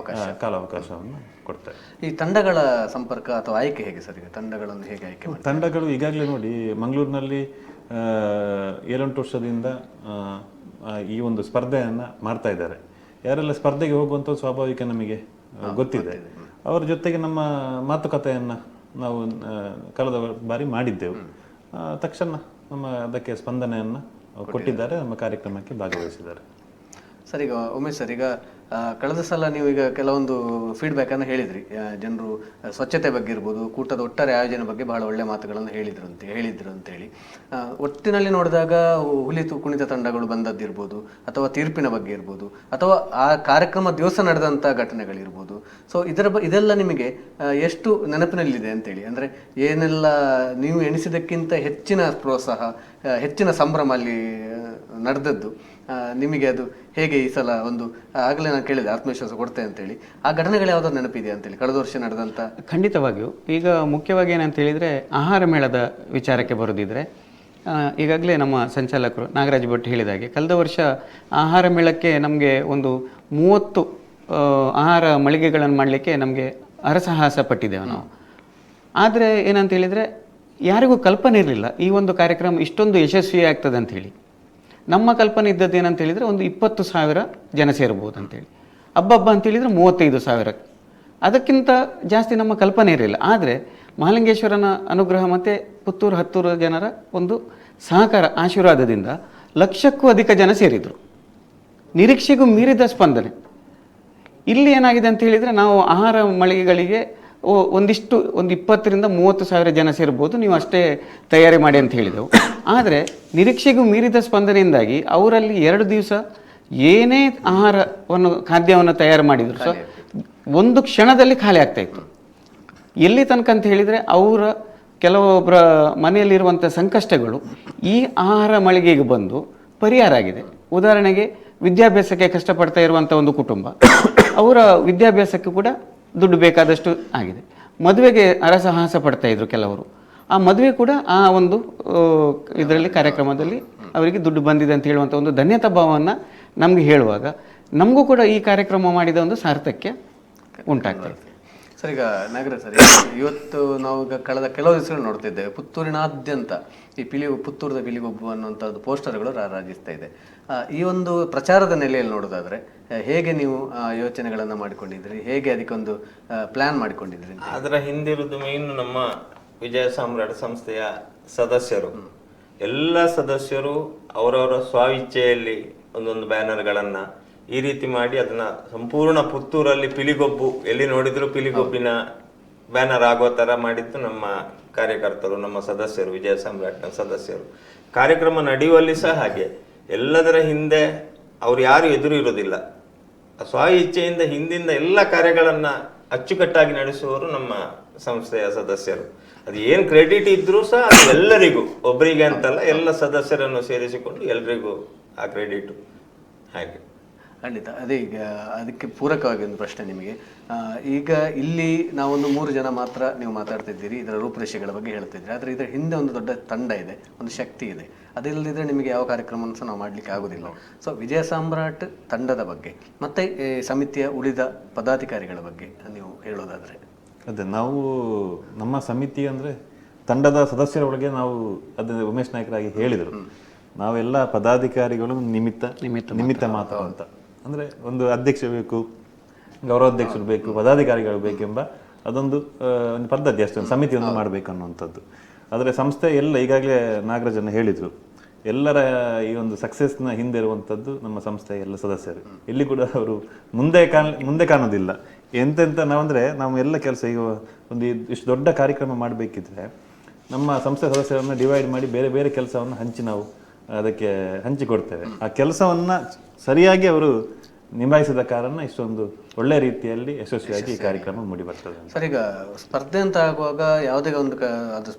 [SPEAKER 1] ಕಾಲಾವಕಾಶವನ್ನು ಕೊಡ್ತೇವೆ.
[SPEAKER 4] ಈ ತಂಡಗಳ ಸಂಪರ್ಕ ಅಥವಾ ಆಯ್ಕೆ ಹೇಗೆ ಸರ್? ಈಗ ತಂಡಗಳನ್ನು ಹೇಗೆ ಆಯ್ಕೆ ಮಾಡ್ತಾರೆ?
[SPEAKER 1] ತಂಡಗಳು ಈಗಾಗಲೇ ನೋಡಿ ಮಂಗಳೂರಿನಲ್ಲಿ 7-8 ವರ್ಷದಿಂದ ಈ ಒಂದು ಸ್ಪರ್ಧೆಯನ್ನು ಮಾಡ್ತಾ ಇದ್ದಾರೆ. ಯಾರೆಲ್ಲ ಸ್ಪರ್ಧೆಗೆ ಹೋಗುವಂಥ ಸ್ವಾಭಾವಿಕ ನಮಗೆ ಗೊತ್ತಿದೆ. ಅವರ ಜೊತೆಗೆ ನಮ್ಮ ಮಾತುಕತೆಯನ್ನು ನಾವು ಕಳೆದ ಬಾರಿ ಮಾಡಿದ್ದೆವು. ತಕ್ಷಣ ಅದಕ್ಕೆ ಸ್ಪಂದನೆಯನ್ನು ಕೊಟ್ಟಿದ್ದಾರೆ, ನಮ್ಮ ಕಾರ್ಯಕ್ರಮಕ್ಕೆ ಭಾಗವಹಿಸಿದ್ದಾರೆ.
[SPEAKER 4] ಸರ್, ಈಗ ಉಮೇಶ್ ಸರ್, ಈಗ ಕಳೆದ ಸಲ ನೀವು ಈಗ ಕೆಲವೊಂದು ಫೀಡ್ಬ್ಯಾಕ್ ಅನ್ನು ಹೇಳಿದ್ರಿ. ಜನರು ಸ್ವಚ್ಛತೆ ಬಗ್ಗೆ ಇರ್ಬೋದು, ಕೂಟದ ಒಟ್ಟಾರೆ ಆಯೋಜನೆ ಬಗ್ಗೆ ಬಹಳ ಒಳ್ಳೆ ಮಾತುಗಳನ್ನು ಹೇಳಿದ್ರು ಅಂತೇಳಿ. ಒಟ್ಟಿನಲ್ಲಿ ನೋಡಿದಾಗ ಹುಲಿ ಕುಣಿತ ತಂಡಗಳು ಬಂದದ್ದಿರ್ಬೋದು, ಅಥವಾ ತೀರ್ಪಿನ ಬಗ್ಗೆ ಇರ್ಬೋದು, ಅಥವಾ ಆ ಕಾರ್ಯಕ್ರಮ ದಿವಸ ನಡೆದಂಥ ಘಟನೆಗಳಿರ್ಬೋದು. ಸೊ ಇದೆಲ್ಲ ನಿಮಗೆ ಎಷ್ಟು ನೆನಪಿನಲ್ಲಿದೆ ಅಂತೇಳಿ, ಅಂದರೆ ಏನೆಲ್ಲ ನೀವು ಎಣಿಸಿದ್ದಕ್ಕಿಂತ ಹೆಚ್ಚಿನ ಪ್ರೋತ್ಸಾಹ, ಹೆಚ್ಚಿನ ಸಂಭ್ರಮ ಅಲ್ಲಿ ನಡೆದದ್ದು ನಿಮಗೆ ಅದು ಹೇಗೆ ಈ ಸಲ? ಒಂದು ಆಗಲೇ ನಾನು ಕೇಳಿದೆ ಆತ್ಮವಿಶ್ವಾಸ ಕೊಡ್ತೆ ಅಂತೇಳಿ, ಆ ಘಟನೆಗಳು ಯಾವ್ದಾದ್ರು ನೆನಪಿದೆ ಅಂತೇಳಿ ಕಳೆದ ವರ್ಷ ನಡೆದಂಥ?
[SPEAKER 2] ಖಂಡಿತವಾಗಿಯೂ. ಈಗ ಮುಖ್ಯವಾಗಿ ಏನಂತ ಹೇಳಿದರೆ, ಆಹಾರ ಮೇಳದ ವಿಚಾರಕ್ಕೆ ಬರೋದಿದ್ರೆ, ಈಗಾಗಲೇ ನಮ್ಮ ಸಂಚಾಲಕರು ನಾಗರಾಜ್ ಭಟ್ ಹೇಳಿದಾಗೆ ಕಳೆದ ವರ್ಷ ಆಹಾರ ಮೇಳಕ್ಕೆ ನಮಗೆ ಒಂದು 30 ಆಹಾರ ಮಳಿಗೆಗಳನ್ನು ಮಾಡಲಿಕ್ಕೆ ನಮಗೆ ಹರಸಾಹಸ ಪಟ್ಟಿದ್ದೇವೆ ನಾವು. ಆದರೆ ಏನಂತ ಹೇಳಿದರೆ, ಯಾರಿಗೂ ಕಲ್ಪನೆ ಇರಲಿಲ್ಲ ಈ ಒಂದು ಕಾರ್ಯಕ್ರಮ ಇಷ್ಟೊಂದು ಯಶಸ್ವಿ ಆಗ್ತದೆ ಅಂಥೇಳಿ. ನಮ್ಮ ಕಲ್ಪನೆ ಇದ್ದದ್ದು ಏನಂತ ಹೇಳಿದರೆ, ಒಂದು 20,000 ಜನ ಸೇರ್ಬೋದು ಅಂತೇಳಿ. ಹಬ್ಬ ಅಂತೇಳಿದರೆ 35,000, ಅದಕ್ಕಿಂತ ಜಾಸ್ತಿ ನಮ್ಮ ಕಲ್ಪನೆ ಇರಲಿಲ್ಲ. ಆದರೆ ಮಹಾಲಿಂಗೇಶ್ವರನ ಅನುಗ್ರಹ ಮತ್ತು ಪುತ್ತೂರು 10 ಜನರ ಒಂದು ಸಹಕಾರ, ಆಶೀರ್ವಾದದಿಂದ 1,00,000ಕ್ಕೂ ಅಧಿಕ ಜನ ಸೇರಿದರು. ನಿರೀಕ್ಷೆಗೂ ಮೀರಿದ ಸ್ಪಂದನೆ. ಇಲ್ಲಿ ಏನಾಗಿದೆ ಅಂತ ಹೇಳಿದರೆ, ನಾವು ಆಹಾರ ಮಳಿಗೆಗಳಿಗೆ ಒಂದು 20,000 ರಿಂದ 30,000 ಜನ ಸೇರ್ಬೋದು, ನೀವು ಅಷ್ಟೇ ತಯಾರಿ ಮಾಡಿ ಅಂತ ಹೇಳಿದೆವು. ಆದರೆ ನಿರೀಕ್ಷೆಗೂ ಮೀರಿದ ಸ್ಪಂದನೆಯಿಂದಾಗಿ ಅವರಲ್ಲಿ 2 ದಿವಸ ಏನೇ ಖಾದ್ಯವನ್ನು ತಯಾರು ಮಾಡಿದ್ರು ಸಹ ಒಂದು ಕ್ಷಣದಲ್ಲಿ ಖಾಲಿ ಆಗ್ತಾಯಿತ್ತು. ಎಲ್ಲಿ ತನಕ ಅಂತ ಹೇಳಿದರೆ, ಅವರ ಕೆಲವೊಬ್ಬರ ಮನೆಯಲ್ಲಿರುವಂಥ ಸಂಕಷ್ಟಗಳು ಈ ಆಹಾರ ಮಳಿಗೆಗೆ ಬಂದು ಪರಿಹಾರ ಆಗಿದೆ. ಉದಾಹರಣೆಗೆ, ವಿದ್ಯಾಭ್ಯಾಸಕ್ಕೆ ಕಷ್ಟಪಡ್ತಾ ಇರುವಂಥ ಒಂದು ಕುಟುಂಬ, ಅವರ ವಿದ್ಯಾಭ್ಯಾಸಕ್ಕೆ ಕೂಡ ದುಡ್ಡು ಬೇಕಾದಷ್ಟು ಆಗಿದೆ. ಮದುವೆಗೆ ಹರಸಾಹಸ ಪಡ್ತಾ ಇದ್ರು ಕೆಲವರು, ಆ ಮದುವೆ ಕೂಡ ಆ ಒಂದು ಇದರಲ್ಲಿ ಕಾರ್ಯಕ್ರಮದಲ್ಲಿ ಅವರಿಗೆ ದುಡ್ಡು ಬಂದಿದೆ ಅಂತ ಹೇಳುವಂಥ ಒಂದು ಧನ್ಯತಾ ಭಾವವನ್ನು ನಮಗೆ ಹೇಳುವಾಗ ನಮಗೂ ಕೂಡ ಈ ಕಾರ್ಯಕ್ರಮ ಮಾಡಿದ ಒಂದು ಸಾರ್ಥಕ್ಯ ಉಂಟಾಗ್ತದೆ.
[SPEAKER 4] ಸರ್, ಈಗ ನಾಗರಾಜ್ ಸರ್, ಇವತ್ತು ನಾವು ಈಗ ಕಳೆದ ಕೆಲವು ದಿವಸಗಳು ನೋಡ್ತಿದ್ದೇವೆ, ಪುತ್ತೂರಿನಾದ್ಯಂತ ಈ ಪುತ್ತೂರದ ಪಿಲಿಗೊಬ್ಬು ಅನ್ನುವಂಥದ್ದು ಪೋಸ್ಟರ್ಗಳು ರಾರಾಜಿಸ್ತಾ ಇದೆ. ಈ ಒಂದು ಪ್ರಚಾರದ ನೆಲೆಯಲ್ಲಿ ನೋಡೋದಾದ್ರೆ ಹೇಗೆ ನೀವು ಯೋಚನೆಗಳನ್ನು ಮಾಡಿಕೊಂಡಿದ್ರಿ, ಹೇಗೆ ಅದಕ್ಕೊಂದು ಪ್ಲಾನ್ ಮಾಡಿಕೊಂಡಿದ್ರಿ?
[SPEAKER 3] ಅದರ ಹಿಂದಿರುವುದು ಮೇನ್ ನಮ್ಮ ವಿಜಯ ಸಾಮ್ರಾಟ್ ಸಂಸ್ಥೆಯ ಸದಸ್ಯರು, ಎಲ್ಲ ಸದಸ್ಯರು ಅವರವರ ಸ್ವಾಇಚ್ಛೆಯಲ್ಲಿ ಒಂದೊಂದು ಬ್ಯಾನರ್ಗಳನ್ನ ಈ ರೀತಿ ಮಾಡಿ ಅದನ್ನ ಸಂಪೂರ್ಣ ಪುತ್ತೂರಲ್ಲಿ ಪಿಲಿಗೊಬ್ಬು, ಎಲ್ಲಿ ನೋಡಿದ್ರು ಪಿಲಿಗೊಬ್ಬಿನ ಬ್ಯಾನರ್ ಆಗೋ ತರ ಮಾಡಿದ್ದು ನಮ್ಮ ಕಾರ್ಯಕರ್ತರು, ನಮ್ಮ ಸದಸ್ಯರು, ವಿಜಯ ಸಾಮ್ರಾಟ್ನ ಸದಸ್ಯರು. ಕಾರ್ಯಕ್ರಮ ನಡೆಯುವಲ್ಲಿ ಸಹ ಹಾಗೆ ಎಲ್ಲದರ ಹಿಂದೆ ಅವ್ರು ಯಾರು ಎದುರು ಇರೋದಿಲ್ಲ. ಸ್ವ ಇಚ್ಛೆಯಿಂದ ಹಿಂದಿಂದ ಎಲ್ಲ ಕಾರ್ಯಗಳನ್ನ ಅಚ್ಚುಕಟ್ಟಾಗಿ ನಡೆಸುವವರು ನಮ್ಮ ಸಂಸ್ಥೆಯ ಸದಸ್ಯರು. ಅದು ಏನು ಕ್ರೆಡಿಟ್ ಇದ್ರೂ ಸಹ ಅದು ಎಲ್ಲರಿಗೂ, ಒಬ್ಬರಿಗೆ ಅಂತಲ್ಲ, ಎಲ್ಲ ಸದಸ್ಯರನ್ನು ಸೇರಿಸಿಕೊಂಡು ಎಲ್ರಿಗೂ ಆ ಕ್ರೆಡಿಟ್. ಹಾಗೆ
[SPEAKER 4] ಖಂಡಿತ. ಅದೇ ಈಗ ಅದಕ್ಕೆ ಪೂರಕವಾಗಿ ಒಂದು ಪ್ರಶ್ನೆ ನಿಮಗೆ. ಈಗ ಇಲ್ಲಿ ನಾವೊಂದು 3 ಜನ ಮಾತ್ರ ನೀವು ಮಾತಾಡ್ತಿದ್ದೀರಿ, ಇದರ ರೂಪುರೇಷೆಗಳ ಬಗ್ಗೆ ಹೇಳ್ತಿದ್ದೀರಿ. ಆದರೆ ಇದರ ಹಿಂದೆ ಒಂದು ದೊಡ್ಡ ತಂಡ ಇದೆ, ಒಂದು ಶಕ್ತಿ ಇದೆ. ಅದಿಲ್ಲದಿದ್ದರೆ ನಿಮಗೆ ಯಾವ ಕಾರ್ಯಕ್ರಮವನ್ನು ಸಹ ನಾವು ಮಾಡಲಿಕ್ಕೆ ಆಗೋದಿಲ್ಲ. ಸೊ ವಿಜಯ ಸಾಮ್ರಾಟ್ ತಂಡದ ಬಗ್ಗೆ ಮತ್ತು ಸಮಿತಿಯ ಉಳಿದ ಪದಾಧಿಕಾರಿಗಳ ಬಗ್ಗೆ ನೀವು ಹೇಳೋದಾದರೆ?
[SPEAKER 1] ಅದೇ, ನಾವು ನಮ್ಮ ಸಮಿತಿ ಅಂದರೆ ತಂಡದ ಸದಸ್ಯರ ಒಳಗೆ ನಾವು ಅದನ್ನು ಉಮೇಶ್ ನಾಯ್ಕರಾಗಿ ಹೇಳಿದರು, ನಾವೆಲ್ಲ ಪದಾಧಿಕಾರಿಗಳು ನಿಮಿತ್ತ ಮಾತ್ರ ಅಂತ. ಅಂದರೆ ಒಂದು ಅಧ್ಯಕ್ಷ ಬೇಕು, ಗೌರವಾಧ್ಯಕ್ಷರು ಬೇಕು, ಪದಾಧಿಕಾರಿಗಳು ಬೇಕೆಂಬ ಅದೊಂದು ಒಂದು ಪದ್ಧತಿ ಅಷ್ಟೇ, ಒಂದು ಸಮಿತಿಯನ್ನು ಮಾಡಬೇಕು ಅನ್ನುವಂಥದ್ದು. ಆದರೆ ಸಂಸ್ಥೆ ಎಲ್ಲ ಈಗಾಗಲೇ ನಾಗರಾಜನ್ನು ಹೇಳಿದರು, ಎಲ್ಲರ ಈ ಒಂದು ಸಕ್ಸಸ್ನ ಹಿಂದೆ ಇರುವಂಥದ್ದು ನಮ್ಮ ಸಂಸ್ಥೆಯ ಎಲ್ಲ ಸದಸ್ಯರು. ಇಲ್ಲಿ ಕೂಡ ಅವರು ಮುಂದೆ ಕಾಣೋದಿಲ್ಲ. ಎಂತೆಂತ ನಾವಂದರೆ ನಾವು ಎಲ್ಲ ಕೆಲಸ, ಈಗ ಒಂದು ಇಷ್ಟು ದೊಡ್ಡ ಕಾರ್ಯಕ್ರಮ ಮಾಡಬೇಕಿದ್ರೆ ನಮ್ಮ ಸಂಸ್ಥೆ ಸದಸ್ಯರನ್ನು ಡಿವೈಡ್ ಮಾಡಿ ಬೇರೆ ಬೇರೆ ಕೆಲಸವನ್ನು ಹಂಚಿ ನಾವು ಅದಕ್ಕೆ ಹಂಚಿಕೊಡ್ತೇವೆ. ಆ ಕೆಲಸವನ್ನು ಸರಿಯಾಗಿ ಅವರು ನಿಭಾಯಿಸಿದ ಕಾರಣ ಇಷ್ಟೊಂದು ಒಳ್ಳೆ ರೀತಿಯಲ್ಲಿ ಯಶಸ್ವಿಯಾಗಿ ಈ ಕಾರ್ಯಕ್ರಮ ಮೂಡಿ ಬರ್ತದೆ.
[SPEAKER 4] ಸರ್, ಈಗ ಸ್ಪರ್ಧೆ ಅಂತ ಆಗುವಾಗ ಯಾವುದೇ ಒಂದು ಅದು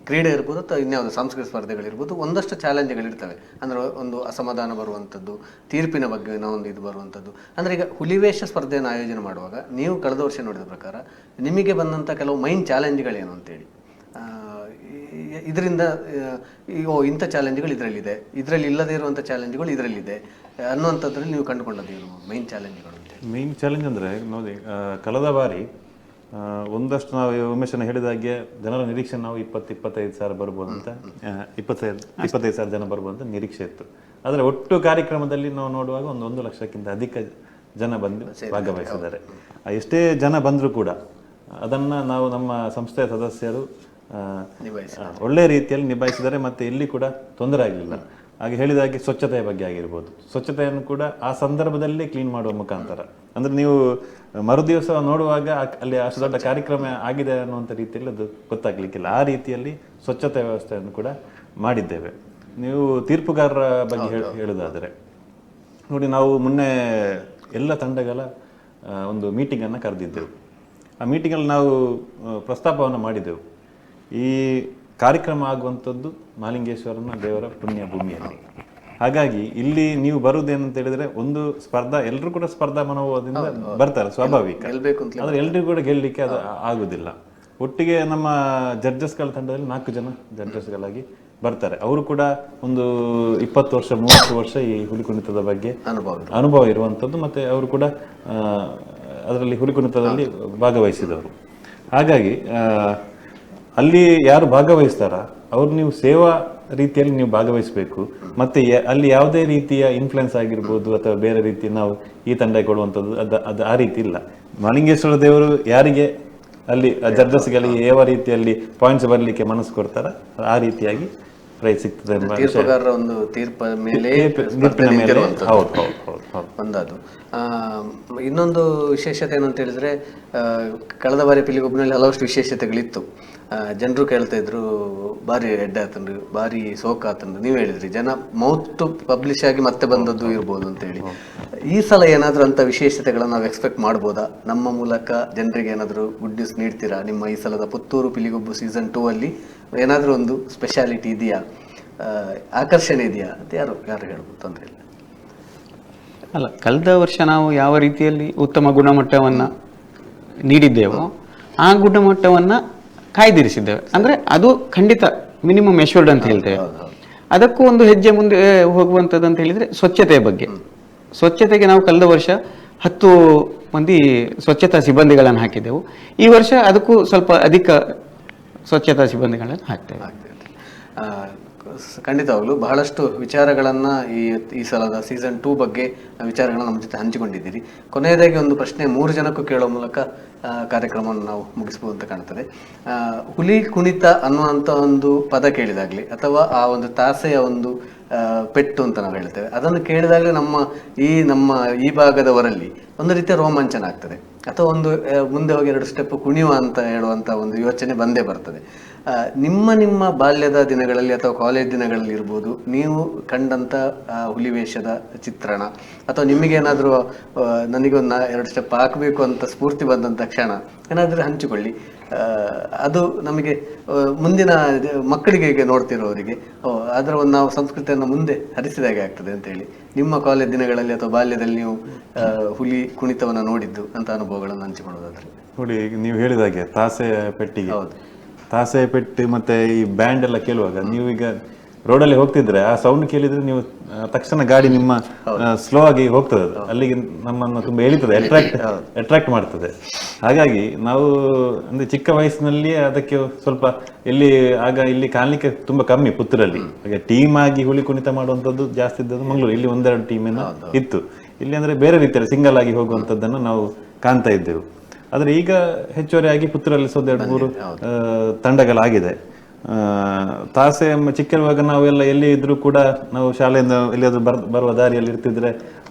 [SPEAKER 4] ಕ್ರೀಡೆ ಇರ್ಬೋದು ಅಥವಾ ಇನ್ಯಾವುದು ಸಾಂಸ್ಕೃತಿಕ ಸ್ಪರ್ಧೆಗಳಿರ್ಬೋದು, ಒಂದಷ್ಟು ಚಾಲೆಂಜ್ಗಳಿರ್ತವೆ. ಅಂದರೆ ಒಂದು ಅಸಮಾಧಾನ ಬರುವಂಥದ್ದು, ತೀರ್ಪಿನ ಬಗ್ಗೆ ಒಂದು ಇದು ಬರುವಂಥದ್ದು. ಅಂದರೆ ಈಗ ಹುಲಿವೇಷ ಸ್ಪರ್ಧೆಯನ್ನು ಆಯೋಜನೆ ಮಾಡುವಾಗ ನೀವು ಕಳೆದ ವರ್ಷ ನೋಡಿದ ಪ್ರಕಾರ ನಿಮಗೆ ಬಂದಂಥ ಕೆಲವು ಮೈನ್ ಚಾಲೆಂಜ್ಗಳೇನು ಅಂತೇಳಿ, ಇದರಿಂದ ಇಂಥ ಚಾಲೆಂಜ್ಗಳು ಇದರಲ್ಲಿದೆ, ಇದರಲ್ಲಿ ಇಲ್ಲದೇ ಇರುವಂಥ ಚಾಲೆಂಜ್ಗಳು ಇದರಲ್ಲಿದೆ ಅನ್ನುವಂಥದ್ರಲ್ಲಿ ನೀವು ಕಂಡುಕೊಂಡದ್ದು ಮೈನ್ ಚಾಲೆಂಜ್ಗಳು ಅಂತ?
[SPEAKER 1] ಮೈನ್ ಚಾಲೆಂಜ್ ಅಂದರೆ ನೋಡಿ, ಕಳೆದ ಬಾರಿ ಒಂದಷ್ಟು ನಾವು ಉಮೇಶನ ಹೇಳಿದಾಗೆ ಜನರ ನಿರೀಕ್ಷೆ ನಾವು 20-25 ಸಾವಿರ ಬರ್ಬೋದು ಅಂತ, 25 ಸಾವಿರ ಜನ ಬರ್ಬೋದು ಅಂತ ನಿರೀಕ್ಷೆ ಇತ್ತು. ಆದರೆ ಒಟ್ಟು ಕಾರ್ಯಕ್ರಮದಲ್ಲಿ ನಾವು ನೋಡುವಾಗ 1 ಲಕ್ಷಕ್ಕಿಂತ ಅಧಿಕ ಜನ ಬಂದು ಭಾಗವಹಿಸಿದ್ದಾರೆ. ಎಷ್ಟೇ ಜನ ಬಂದರೂ ಕೂಡ ಅದನ್ನು ನಾವು ನಮ್ಮ ಸಂಸ್ಥೆಯ ಸದಸ್ಯರು ಒಳ್ಳೆ ರೀತಿಯಲ್ಲಿ ನಿಭಾಯಿಸಿದ್ದಾರೆ. ಮತ್ತು ಎಲ್ಲಿ ಕೂಡ ತೊಂದರೆ ಆಗಲಿಲ್ಲ. ಹಾಗೆ ಹೇಳಿದಾಗೆ ಸ್ವಚ್ಛತೆಯ ಬಗ್ಗೆ ಆಗಿರ್ಬೋದು, ಸ್ವಚ್ಛತೆಯನ್ನು ಕೂಡ ಆ ಸಂದರ್ಭದಲ್ಲಿ ಕ್ಲೀನ್ ಮಾಡುವ ಮುಖಾಂತರ, ಅಂದರೆ ನೀವು ಮರುದಿವಸ ನೋಡುವಾಗ ಅಲ್ಲಿ ಅಷ್ಟು ದೊಡ್ಡ ಕಾರ್ಯಕ್ರಮ ಆಗಿದೆ ಅನ್ನುವಂಥ ರೀತಿಯಲ್ಲಿ ಅದು ಗೊತ್ತಾಗ್ಲಿಕ್ಕಿಲ್ಲ. ಆ ರೀತಿಯಲ್ಲಿ ಸ್ವಚ್ಛತೆ ವ್ಯವಸ್ಥೆಯನ್ನು ಕೂಡ ಮಾಡಿದ್ದೇವೆ. ನೀವು ತೀರ್ಪುಗಾರರ ಬಗ್ಗೆ ಹೇಳೋದಾದರೆ ನೋಡಿ, ನಾವು ಮೊನ್ನೆ ಎಲ್ಲ ತಂಡಗಳ ಒಂದು ಮೀಟಿಂಗನ್ನು ಕರೆದಿದ್ದೆವು. ಆ ಮೀಟಿಂಗಲ್ಲಿ ನಾವು ಪ್ರಸ್ತಾಪವನ್ನು ಮಾಡಿದೆವು, ಈ ಕಾರ್ಯಕ್ರಮ ಆಗುವಂಥದ್ದು ಮಹಾಲಿಂಗೇಶ್ವರನ ದೇವರ ಪುಣ್ಯ ಭೂಮಿಯಲ್ಲಿ. ಹಾಗಾಗಿ ಇಲ್ಲಿ ನೀವು ಬರುವುದೇನಂತ ಹೇಳಿದ್ರೆ, ಒಂದು ಸ್ಪರ್ಧಾ, ಎಲ್ಲರೂ ಕೂಡ ಸ್ಪರ್ಧಾ ಮನೋಭಾವದಿಂದ ಬರ್ತಾರೆ, ಸ್ವಾಭಾವಿಕ. ಆದರೆ ಎಲ್ರಿಗೂ ಕೂಡ ಗೆಲ್ಲಲಿಕ್ಕೆ ಅದು ಆಗುದಿಲ್ಲ. ಒಟ್ಟಿಗೆ ನಮ್ಮ ಜಡ್ಜಸ್ಗಳ ತಂಡದಲ್ಲಿ 4 ಜನ ಜಡ್ಜಸ್ಗಳಾಗಿ ಬರ್ತಾರೆ. ಅವರು ಕೂಡ ಒಂದು 20 ವರ್ಷ 30 ವರ್ಷ ಈ ಹುಲಿ ಕುಣಿತದ ಬಗ್ಗೆ ಅನುಭವ ಇರುವಂಥದ್ದು, ಮತ್ತೆ ಅವರು ಕೂಡ ಅದರಲ್ಲಿ ಹುಲಿ ಕುಣಿತದಲ್ಲಿ ಭಾಗವಹಿಸಿದವರು. ಹಾಗಾಗಿ ಅಲ್ಲಿ ಯಾರು ಭಾಗವಹಿಸ್ತಾರ ಅವ್ರು ನೀವು ಸೇವಾ ರೀತಿಯಲ್ಲಿ ನೀವು ಭಾಗವಹಿಸಬೇಕು. ಮತ್ತೆ ಅಲ್ಲಿ ಯಾವುದೇ ರೀತಿಯ ಇನ್ಫ್ಲುಯೆನ್ಸ್ ಆಗಿರ್ಬೋದು ಅಥವಾ ಬೇರೆ ರೀತಿ ನಾವು ಈ ತಂಡ ಕೊಡುವಂಥದ್ದು ಅದು ಆ ರೀತಿ ಇಲ್ಲ. ಮಹಾಲಿಂಗೇಶ್ವರ ದೇವರು ಯಾರಿಗೆ ಅಲ್ಲಿ ಜಡ್ಜಸ್ಗಳಿಗೆ ಯಾವ ರೀತಿಯಲ್ಲಿ ಪಾಯಿಂಟ್ಸ್ ಬರಲಿಕ್ಕೆ ಮನಸ್ಸು ಕೊಡ್ತಾರ ಆ ರೀತಿಯಾಗಿ ಪ್ರೈಸ್ ಸಿಗ್ತದೆ.
[SPEAKER 4] ಒಂದು ತೀರ್ಪಿನ ಮೇಲೆ ಒಂದದು. ಇನ್ನೊಂದು ವಿಶೇಷತೆ ಏನಂತ ಹೇಳಿದ್ರೆ, ಕಳೆದ ಬಾರಿ ಪಿಲಿಗೊಬ್ಬಿನಲ್ಲಿ ಹಲವಷ್ಟು ವಿಶೇಷತೆಗಳಿತ್ತು. ಜನರು ಕೇಳ್ತಾ ಇದ್ರು, ಭಾರಿ ಹೆಡ್ ಆತನ್ರಿ, ಭಾರಿ ಸೋಕ್ ಆತನ್ರಿ. ನೀವು ಹೇಳಿದ್ರಿ ಜನ ಮೌತ್ ಪಬ್ಲಿಷ್ ಆಗಿ ಮತ್ತೆ ಬಂದದ್ದು ಇರ್ಬೋದು ಅಂತೇಳಿ. ಈ ಸಲ ಏನಾದರೂ ಅಂತ ವಿಶೇಷತೆಗಳನ್ನು ನಾವು ಎಕ್ಸ್ಪೆಕ್ಟ್ ಮಾಡ್ಬೋದಾ? ನಮ್ಮ ಮೂಲಕ ಜನರಿಗೆ ಏನಾದರೂ ಗುಡ್ ನ್ಯೂಸ್ ನೀಡ್ತೀರಾ? ನಿಮ್ಮ ಈ ಸಲದ ಪುತ್ತೂರು ಪಿಲಿಗೊಬ್ಬು ಸೀಸನ್ 2 ಅಲ್ಲಿ ಏನಾದರೂ ಒಂದು ಸ್ಪೆಷಾಲಿಟಿ ಇದೆಯಾ, ಆಕರ್ಷಣೆ ಇದೆಯಾ ಅಂತ ಯಾರು ಹೇಳ್ಬೋದು? ತೊಂದರೆ ಇಲ್ಲ.
[SPEAKER 2] ಅಲ್ಲ, ಕಳೆದ ವರ್ಷ ನಾವು ಯಾವ ರೀತಿಯಲ್ಲಿ ಉತ್ತಮ ಗುಣಮಟ್ಟವನ್ನು ನೀಡಿದ್ದೇವೋ ಆ ಗುಣಮಟ್ಟವನ್ನು ಕಾಯ್ದಿರಿಸಿದ್ದೇವೆ. ಅಂದರೆ ಅದು ಖಂಡಿತ ಮಿನಿಮಮ್ ಎಶ್ಯೂರ್ಡ್ ಅಂತ ಹೇಳ್ತೇವೆ. ಅದಕ್ಕೂ ಒಂದು ಹೆಜ್ಜೆ ಮುಂದೆ ಹೋಗುವಂಥದ್ದು ಅಂತ ಹೇಳಿದರೆ ಸ್ವಚ್ಛತೆಯ ಬಗ್ಗೆ. ಸ್ವಚ್ಛತೆಗೆ ನಾವು ಕಳೆದ ವರ್ಷ 10 ಮಂದಿ ಸ್ವಚ್ಛತಾ ಸಿಬ್ಬಂದಿಗಳನ್ನು ಹಾಕಿದ್ದೆವು. ಈ ವರ್ಷ ಅದಕ್ಕೂ ಸ್ವಲ್ಪ ಅಧಿಕ ಸ್ವಚ್ಛತಾ ಸಿಬ್ಬಂದಿಗಳನ್ನು ಹಾಕ್ತೇವೆ.
[SPEAKER 4] ಖಂಡಿತವಾಗ್ಲೂ ಬಹಳಷ್ಟು ವಿಚಾರಗಳನ್ನು ಈ ಸಲದ ಸೀಸನ್ 2 ಬಗ್ಗೆ ವಿಚಾರಗಳನ್ನು ನಮ್ಮ ಜೊತೆ ಹಂಚಿಕೊಂಡಿದ್ದೀರಿ. ಕೊನೆಯದಾಗಿ ಒಂದು ಪ್ರಶ್ನೆ 3 ಜನಕ್ಕೂ ಕೇಳೋ ಮೂಲಕ ಕಾರ್ಯಕ್ರಮವನ್ನು ನಾವು ಮುಗಿಸ್ಬೋದು ಅಂತ ಕಾಣ್ತದೆ. ಹುಲಿ ಕುಣಿತ ಅನ್ನುವಂಥ ಒಂದು ಪದ ಕೇಳಿದಾಗಲಿ ಅಥವಾ ಆ ಒಂದು ತಾಸೆಯ ಒಂದು ಪೆಟ್ಟು ಅಂತ ನಾವು ಹೇಳ್ತೇವೆ, ಅದನ್ನು ಕೇಳಿದಾಗಲೇ ನಮ್ಮ ಈ ಭಾಗದವರಲ್ಲಿ ಒಂದು ರೀತಿಯ ರೋಮಾಂಚನ ಆಗ್ತದೆ, ಅಥವಾ ಒಂದು ಮುಂದೆ ಹೋಗಿ 2 ಸ್ಟೆಪ್ ಕುಣಿಯುವ ಅಂತ ಹೇಳುವಂಥ ಒಂದು ಯೋಚನೆ ಬಂದೇ ಬರ್ತದೆ. ನಿಮ್ಮ ಬಾಲ್ಯದ ದಿನಗಳಲ್ಲಿ ಅಥವಾ ಕಾಲೇಜ್ ದಿನಗಳಲ್ಲಿ ಇರ್ಬೋದು, ನೀವು ಕಂಡಂಥ ಹುಲಿವೇಷದ ಚಿತ್ರಣ ಅಥವಾ ನಿಮಗೇನಾದರೂ ನನಗೊಂದು 2 ಸ್ಟೆಪ್ ಹಾಕಬೇಕು ಅಂತ ಸ್ಫೂರ್ತಿ ಬಂದಂಥ ಕ್ಷಣ ಏನಾದರೂ ಹಂಚಿಕೊಳ್ಳಿ. ಅದು ನಮಗೆ ಮುಂದಿನ ಮಕ್ಕಳಿಗೆ ಈಗ ನೋಡ್ತಿರೋರಿಗೆ ಅದರ ಒಂದು ನಾವು ಸಂಸ್ಕೃತಿಯನ್ನು ಮುಂದೆ ಹರಿಸಿದಾಗೆ ಆಗ್ತದೆ ಅಂತೇಳಿ ನಿಮ್ಮ ಕಾಲೇಜ್ ದಿನಗಳಲ್ಲಿ ಅಥವಾ ಬಾಲ್ಯದಲ್ಲಿ ನೀವು ಹುಲಿ ಕುಣಿತವನ್ನು ನೋಡಿದ್ದು ಅಂತ ಅನುಭವಗಳನ್ನು ಹಂಚಿಕೊಳ್ಳೋದಾದ್ರೆ.
[SPEAKER 1] ನೋಡಿ, ಈಗ ನೀವು ಹೇಳಿದಾಗೆ ತಾಸೆ ಪೆಟ್ಟಿಗೆ, ತಾಸೆ ಪೆಟ್ಟಿ ಮತ್ತೆ ಈ ಬ್ಯಾಂಡ್ ಎಲ್ಲ ಕೇಳುವಾಗ ನೀವು ಈಗ ರೋಡಲ್ಲಿ ಹೋಗ್ತಿದ್ರೆ ಆ ಸೌಂಡ್ ಕೇಳಿದ್ರೆ ನೀವು ತಕ್ಷಣ ಗಾಡಿ ನಿಮ್ಮ ಸ್ಲೋ ಆಗಿ ಹೋಗ್ತದೆ, ಅಲ್ಲಿಗೆ ನಮ್ಮನ್ನು ತುಂಬಾ ಎಳಿತದೆ, ಅಟ್ರಾಕ್ಟ್ ಮಾಡ್ತದೆ. ಹಾಗಾಗಿ ನಾವು ಅಂದ್ರೆ ಚಿಕ್ಕ ವಯಸ್ಸಿನಲ್ಲಿ ಅದಕ್ಕೆ ಸ್ವಲ್ಪ ಇಲ್ಲಿ ಕಾಣಲಿಕ್ಕೆ ತುಂಬಾ ಕಮ್ಮಿ ಪುತ್ತೂರಲ್ಲಿ. ಹಾಗೆ ಟೀಮ್ ಆಗಿ ಹುಲಿ ಕುಣಿತ ಮಾಡುವಂಥದ್ದು ಜಾಸ್ತಿ ಇದ್ದದ್ದು ಮಂಗಳೂರು. ಇಲ್ಲಿ 1-2 ಟೀಮ್ ಇತ್ತು. ಇಲ್ಲಿ ಅಂದ್ರೆ ಬೇರೆ ರೀತಿಯಲ್ಲಿ ಸಿಂಗಲ್ ಆಗಿ ಹೋಗುವಂಥದ್ದನ್ನು ನಾವು ಕಾಣ್ತಾ ಇದ್ದೆವು. ಆದ್ರೆ ಈಗ ಹೆಚ್ಚುವರಿಯಾಗಿ ಪುತ್ತೂರಲ್ಲಿ 2-3 ತಂಡಗಳಾಗಿದೆ. ತಾಸೆ ಚಿಕ್ಕಿರುವಾಗ ನಾವೆಲ್ಲ ಎಲ್ಲಿ ಇದ್ರೂ ಕೂಡ ನಾವು ಶಾಲೆಯಿಂದ ಎಲ್ಲಿಯಾದ್ರೂ ಬರುವ ದಾರಿಯಲ್ಲಿ ಇರ್ತಿದ್ರೆ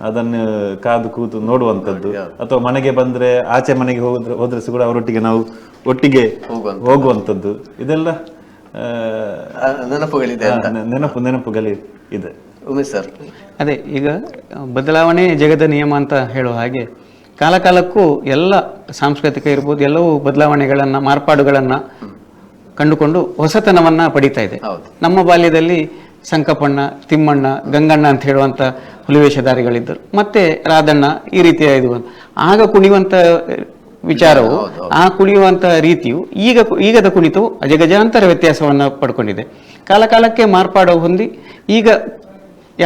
[SPEAKER 1] ಅದನ್ನು ಕಾದು ಕೂತು ನೋಡುವಂಥದ್ದು, ಅಥವಾ ಮನೆಗೆ ಬಂದ್ರೆ ಆಚೆ ಮನೆಗೆ ಹೋದ್ರೆ ಕೂಡ ಅವರೊಟ್ಟಿಗೆ ನಾವು ಒಟ್ಟಿಗೆ ಹೋಗುವಂಥದ್ದು, ಇದೆಲ್ಲ ನೆನಪುಗಳಿದೆ.
[SPEAKER 4] ಉಮೇಶ್ ಸರ್,
[SPEAKER 2] ಅದೇ ಈಗ ಬದಲಾವಣೆ ಜಗದ ನಿಯಮ ಅಂತ ಹೇಳೋ ಹಾಗೆ ಕಾಲಕ್ಕೂ ಎಲ್ಲ ಸಾಂಸ್ಕೃತಿಕ ಇರ್ಬೋದು, ಎಲ್ಲವೂ ಬದಲಾವಣೆಗಳನ್ನು, ಮಾರ್ಪಾಡುಗಳನ್ನು ಕಂಡುಕೊಂಡು ಹೊಸತನವನ್ನ ಪಡಿತಾ ಇದೆ. ನಮ್ಮ ಬಾಲ್ಯದಲ್ಲಿ ಸಂಕಪಣ್ಣ, ತಿಮ್ಮಣ್ಣ, ಗಂಗಣ್ಣ ಅಂತ ಹೇಳುವಂತ ಹುಲಿವೇಷಧಾರಿಗಳಿದ್ದರು. ಮತ್ತೆ ರಾಧಣ್ಣ, ಈ ರೀತಿಯ ಇದು ಆಗ ಕುಣಿಯುವಂತ ವಿಚಾರವು, ಆ ಕುಣಿಯುವಂತ ರೀತಿಯು ಈಗದ ಕುಣಿತವು ಅಜಗಜಾಂತರ ವ್ಯತ್ಯಾಸವನ್ನ ಪಡ್ಕೊಂಡಿದೆ. ಕಾಲಕ್ಕೆ ಮಾರ್ಪಾಡು ಹೊಂದಿ ಈಗ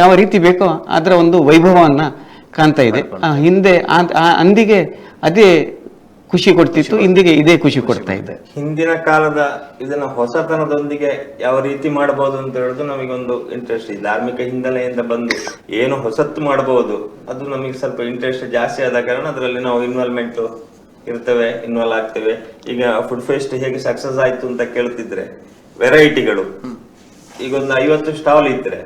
[SPEAKER 2] ಯಾವ ರೀತಿ ಬೇಕೋ ಅದರ ಒಂದು ವೈಭವವನ್ನ ಕಾಣ್ತಾ ಇದೆ. ಹಿಂದೆ ಅಂದಿಗೆ ಅದೇ ಖುಷಿ ಕೊಡ್ತಿತ್ತು, ಇಂದಿಗೆ ಇದೇ ಖುಷಿ ಕೊಡ್ತಾ ಇದೆ.
[SPEAKER 3] ಹಿಂದಿನ ಕಾಲದ ಇದನ್ನ ಹೊಸತನದೊಂದಿಗೆ ಯಾವ ರೀತಿ ಮಾಡಬಹುದು ಅಂತ ಹೇಳುದು ನಮಗೊಂದು ಇಂಟ್ರೆಸ್ಟ್ ಇದೆ. ಧಾರ್ಮಿಕ ಹಿನ್ನೆಲೆಯಿಂದ ಬಂದು ಏನು ಹೊಸತ್ತು ಮಾಡಬಹುದು ಅದು ನಮಗೆ ಸ್ವಲ್ಪ ಇಂಟ್ರೆಸ್ಟ್ ಜಾಸ್ತಿ ಆದ ಕಾರಣ ಅದರಲ್ಲಿ ನಾವು ಇನ್ವಾಲ್ವ್ ಆಗ್ತೇವೆ. ಈಗ ಫುಡ್ ಫೆಸ್ಟ್ ಹೇಗೆ ಸಕ್ಸಸ್ ಆಯ್ತು ಅಂತ ಕೇಳ್ತಿದ್ರೆ, ವೆರೈಟಿಗಳು ಈಗ ಒಂದು 50 ಸ್ಟಾಲ್ ಇದ್ರೆ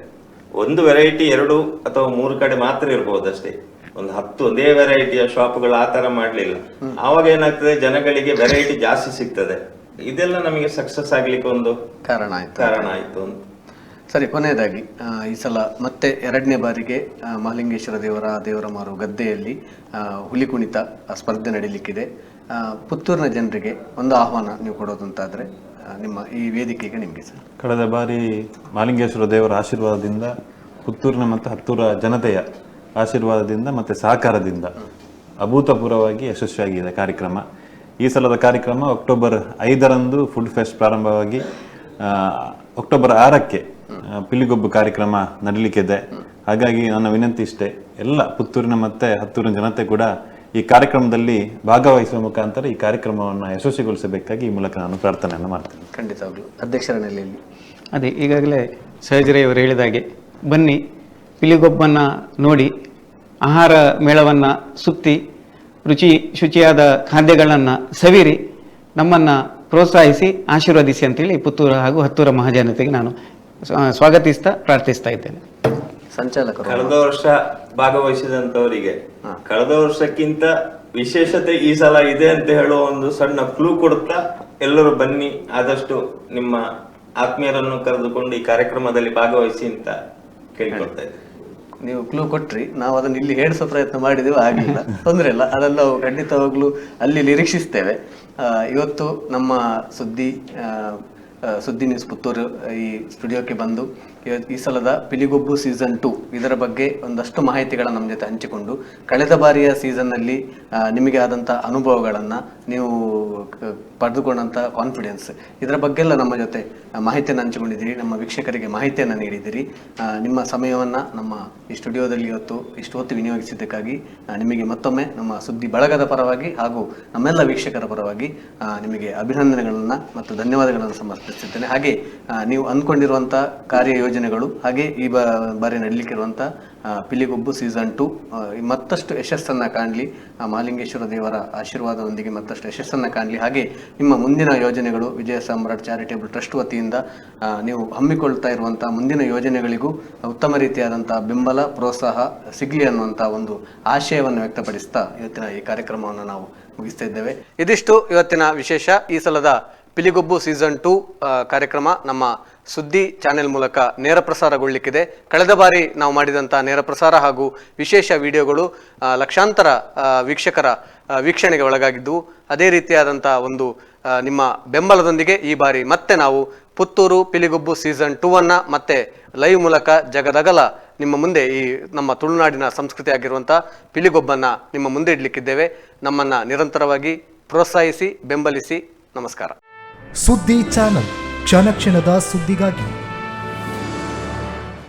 [SPEAKER 3] ಒಂದು ವೆರೈಟಿ 2 ಅಥವಾ 3 ಕಡೆ ಮಾತ್ರ ಇರ್ಬೋದು ಅಷ್ಟೇ. ಒಂದು 10 ಒಂದೇ ವೆರೈಟಿಯ ಶಾಪ್ಗಳು ಆ ತರ ಮಾಡ್ಲಿಲ್ಲ. ಆವಾಗ ಏನಾಗ್ತದೆ, ಜನಗಳಿಗೆ ವೆರೈಟಿ ಜಾಸ್ತಿ ಸಿಗ್ತದೆ. ಇದೆಲ್ಲ ನಮಗೆ ಸಕ್ಸಸ್ ಆಗ್ಲಿಕ್ಕೆ ಒಂದು ಕಾರಣ ಆಯ್ತು ಅಂತ.
[SPEAKER 4] ಸರಿ, ಕೊನೆಯದಾಗಿ ಈ ಸಲ ಮತ್ತೆ 2ನೇ ಬಾರಿಗೆ ಮಹಾಲಿಂಗೇಶ್ವರ ದೇವರಮಾರು ಗದ್ದೆಯಲ್ಲಿ ಹುಲಿ ಕುಣಿತ ಸ್ಪರ್ಧೆ ನಡೀಲಿಕ್ಕಿದೆ. ಪುತ್ತೂರಿನ ಜನರಿಗೆ ಒಂದು ಆಹ್ವಾನ ನೀವು ಕೊಡೋದಂತಾದ್ರೆ ನಿಮ್ಮ ಈ ವೇದಿಕೆಗೆ ನಿಮಗೆ ಸರ್.
[SPEAKER 1] ಕಳೆದ ಬಾರಿ ಮಹಾಲಿಂಗೇಶ್ವರ ದೇವರ ಆಶೀರ್ವಾದದಿಂದ, ಪುತ್ತೂರಿನ ಮತ್ತು ಹತ್ತೂರ ಜನತೆಯ ಆಶೀರ್ವಾದದಿಂದ ಮತ್ತು ಸಹಕಾರದಿಂದ ಅಭೂತಪೂರ್ವವಾಗಿ ಯಶಸ್ವಿಯಾಗಿದೆ ಕಾರ್ಯಕ್ರಮ. ಈ ಸಲದ ಕಾರ್ಯಕ್ರಮ ಅಕ್ಟೋಬರ್ 5ರಂದು ಫುಡ್ ಫೆಸ್ಟ್ ಪ್ರಾರಂಭವಾಗಿ ಅಕ್ಟೋಬರ್ 6ಕ್ಕೆ ಪಿಲಿಗೊಬ್ಬು ಕಾರ್ಯಕ್ರಮ ನಡೀಲಿಕ್ಕಿದೆ. ಹಾಗಾಗಿ ನನ್ನ ವಿನಂತಿ ಇಷ್ಟೇ, ಎಲ್ಲ ಪುತ್ತೂರಿನ ಮತ್ತು ಹತ್ತೂರಿನ ಜನತೆ ಕೂಡ ಈ ಕಾರ್ಯಕ್ರಮದಲ್ಲಿ ಭಾಗವಹಿಸುವ ಮುಖಾಂತರ ಈ ಕಾರ್ಯಕ್ರಮವನ್ನು ಯಶಸ್ವಿಗೊಳಿಸಬೇಕಾಗಿ ಈ ಮೂಲಕ ನಾನು ಪ್ರಾರ್ಥನೆಯನ್ನು ಮಾಡ್ತೇನೆ.
[SPEAKER 4] ಖಂಡಿತವಾಗ್ಲೂ ಅಧ್ಯಕ್ಷರ ನೆಲೆಯಲ್ಲಿ
[SPEAKER 2] ಅದೇ ಈಗಾಗಲೇ ಸಹಜರೆಯವರು ಹೇಳಿದಾಗೆ, ಬನ್ನಿ ಪಿಲಿಗೊಬ್ಬನ್ನ ನೋಡಿ, ಆಹಾರ ಮೇಳವನ್ನು ಸುತ್ತಿ ಶುಚಿಯಾದ ಖಾದ್ಯಗಳನ್ನು ಸವಿರಿ, ನಮ್ಮನ್ನು ಪ್ರೋತ್ಸಾಹಿಸಿ ಆಶೀರ್ವದಿಸಿ ಅಂತೇಳಿ ಪುತ್ತೂರು ಹಾಗೂ ಹತ್ತೂರ ಮಹಾಜನತೆಗೆ ನಾನು ಸ್ವಾಗತಿಸ್ತಾ ಪ್ರಾರ್ಥಿಸ್ತಾ ಇದ್ದೇನೆ.
[SPEAKER 4] ಸಂಚಾಲಕರು,
[SPEAKER 3] ಕಳೆದ ವರ್ಷ ಭಾಗವಹಿಸಿದಂತವರಿಗೆ ಕಳೆದ ವರ್ಷಕ್ಕಿಂತ ವಿಶೇಷತೆ ಈ ಸಲ ಇದೆ ಅಂತ ಹೇಳುವ ಒಂದು ಸಣ್ಣ ಕ್ಲೂ ಕೊಡುತ್ತಾ, ಎಲ್ಲರೂ ಬನ್ನಿ, ಆದಷ್ಟು ನಿಮ್ಮ ಆತ್ಮೀಯರನ್ನು ಕರೆದುಕೊಂಡು ಈ ಕಾರ್ಯಕ್ರಮದಲ್ಲಿ ಭಾಗವಹಿಸಿ ಅಂತ ಕೇಳಿಕೊಳ್ತಾ ಇದ್ದೇನೆ.
[SPEAKER 4] ನೀವು ಕ್ಲೂ ಕೊಟ್ರಿ, ನಾವು ಅದನ್ನು ಇಲ್ಲಿ ಹೇಳಿಸೋ ಪ್ರಯತ್ನ ಮಾಡಿದೆವು, ಆಗಲಿಲ್ಲ, ತೊಂದರೆ ಇಲ್ಲ, ಅದನ್ನು ನಾವು ಖಂಡಿತವಾಗ್ಲೂ ಅಲ್ಲಿ ನಿರೀಕ್ಷಿಸ್ತೇವೆ. ಇವತ್ತು ನಮ್ಮ ಸುದ್ದಿ ನ್ಯೂಸ್ ಪುತ್ತೂರು ಈ ಸ್ಟುಡಿಯೋಕ್ಕೆ ಬಂದು ಈ ಸಲದ ಪಿಲಿಗೊಬ್ಬು ಸೀಸನ್ 2 ಇದರ ಬಗ್ಗೆ ಒಂದಷ್ಟು ಮಾಹಿತಿಗಳನ್ನು ನಮ್ಮ ಜೊತೆ ಹಂಚಿಕೊಂಡು, ಕಳೆದ ಬಾರಿಯ ಸೀಸನ್ನಲ್ಲಿ ನಿಮಗೆ ಆದಂಥ ಅನುಭವಗಳನ್ನು, ನೀವು ಪಡೆದುಕೊಂಡಂಥ ಕಾನ್ಫಿಡೆನ್ಸ್, ಇದರ ಬಗ್ಗೆಲ್ಲ ನಮ್ಮ ಜೊತೆ ಮಾಹಿತಿಯನ್ನು ಹಂಚಿಕೊಂಡಿದ್ದೀರಿ, ನಮ್ಮ ವೀಕ್ಷಕರಿಗೆ ಮಾಹಿತಿಯನ್ನು ನೀಡಿದ್ದೀರಿ. ನಿಮ್ಮ ಸಮಯವನ್ನು ನಮ್ಮ ಈ ಸ್ಟುಡಿಯೋದಲ್ಲಿ ಇಷ್ಟು ಹೊತ್ತು ವಿನಿಯೋಗಿಸಿದ್ದಕ್ಕಾಗಿ ನಿಮಗೆ ಮತ್ತೊಮ್ಮೆ ನಮ್ಮ ಸುದ್ದಿ ಬಳಗದ ಪರವಾಗಿ ಹಾಗೂ ನಮ್ಮೆಲ್ಲ ವೀಕ್ಷಕರ ಪರವಾಗಿ ನಿಮಗೆ ಅಭಿನಂದನೆಗಳನ್ನು ಮತ್ತು ಧನ್ಯವಾದಗಳನ್ನು ಸಮರ್ಪಿಸುತ್ತೇನೆ. ಹಾಗೆ ನೀವು ಅಂದ್ಕೊಂಡಿರುವಂಥ ಕಾರ್ಯಯೋಜನೆಗಳು, ಹಾಗೆ ಈ ಬಾರಿ ನಡೀಲಿಕ್ಕಿರುವಂಥ ಪಿಲಿಗೊಬ್ಬು ಸೀಸನ್ 2 ಮತ್ತಷ್ಟು ಯಶಸ್ಸನ್ನು ಕಾಣಲಿ, ಮಹಾಲಿಂಗೇಶ್ವರ ದೇವರ ಆಶೀರ್ವಾದದೊಂದಿಗೆ ಮತ್ತಷ್ಟು ಯಶಸ್ಸನ್ನು ಕಾಣಲಿ. ಹಾಗೆ ನಿಮ್ಮ ಮುಂದಿನ ಯೋಜನೆಗಳು, ವಿಜಯ ಸಾಮ್ರಾಟ್ ಚಾರಿಟೇಬಲ್ ಟ್ರಸ್ಟ್ ವತಿಯಿಂದ ನೀವು ಹಮ್ಮಿಕೊಳ್ತಾ ಇರುವಂಥ ಮುಂದಿನ ಯೋಜನೆಗಳಿಗೂ ಉತ್ತಮ ರೀತಿಯಾದಂಥ ಬೆಂಬಲ, ಪ್ರೋತ್ಸಾಹ ಸಿಗಲಿ ಅನ್ನುವಂಥ ಒಂದು ಆಶಯವನ್ನು ವ್ಯಕ್ತಪಡಿಸ್ತಾ ಇವತ್ತಿನ ಈ ಕಾರ್ಯಕ್ರಮವನ್ನು ನಾವು ಮುಗಿಸ್ತಾ ಇದ್ದೇವೆ. ಇದಿಷ್ಟು ಇವತ್ತಿನ ವಿಶೇಷ. ಈ ಸಲದ ಪಿಲಿಗೊಬ್ಬು ಸೀಸನ್ 2 ಕಾರ್ಯಕ್ರಮ ನಮ್ಮ ಸುದ್ದಿ ಚಾನೆಲ್ ಮೂಲಕ ನೇರ ಪ್ರಸಾರಗೊಳ್ಳಲಿಕ್ಕಿದೆ. ಕಳೆದ ಬಾರಿ ನಾವು ಮಾಡಿದಂಥ ನೇರ ಪ್ರಸಾರ ಹಾಗೂ ವಿಶೇಷ ವಿಡಿಯೋಗಳು ಲಕ್ಷಾಂತರ ವೀಕ್ಷಕರ ವೀಕ್ಷಣೆಗೆ ಒಳಗಾಗಿದ್ದವು. ಅದೇ ರೀತಿಯಾದಂಥ ಒಂದು ನಿಮ್ಮ ಬೆಂಬಲದೊಂದಿಗೆ ಈ ಬಾರಿ ಮತ್ತೆ ನಾವು ಪುತ್ತೂರು ಪಿಲಿಗೊಬ್ಬು ಸೀಸನ್ 2 ಅನ್ನು ಮತ್ತೆ ಲೈವ್ ಮೂಲಕ ಜಗದಗಲ ನಿಮ್ಮ ಮುಂದೆ ಈ ನಮ್ಮ ತುಳುನಾಡಿನ ಸಂಸ್ಕೃತಿ ಆಗಿರುವಂಥ ಪಿಲಿಗೊಬ್ಬನ್ನು ನಿಮ್ಮ ಮುಂದೆ ಇಡಲಿಕ್ಕಿದ್ದೇವೆ. ನಮ್ಮನ್ನು ನಿರಂತರವಾಗಿ ಪ್ರೋತ್ಸಾಹಿಸಿ ಬೆಂಬಲಿಸಿ. ನಮಸ್ಕಾರ.
[SPEAKER 5] ಸುದ್ದಿ ಚಾನಲ್, ಕ್ಷಣ ಕ್ಷಣದ ಸುದ್ದಿಗಾಗಿ.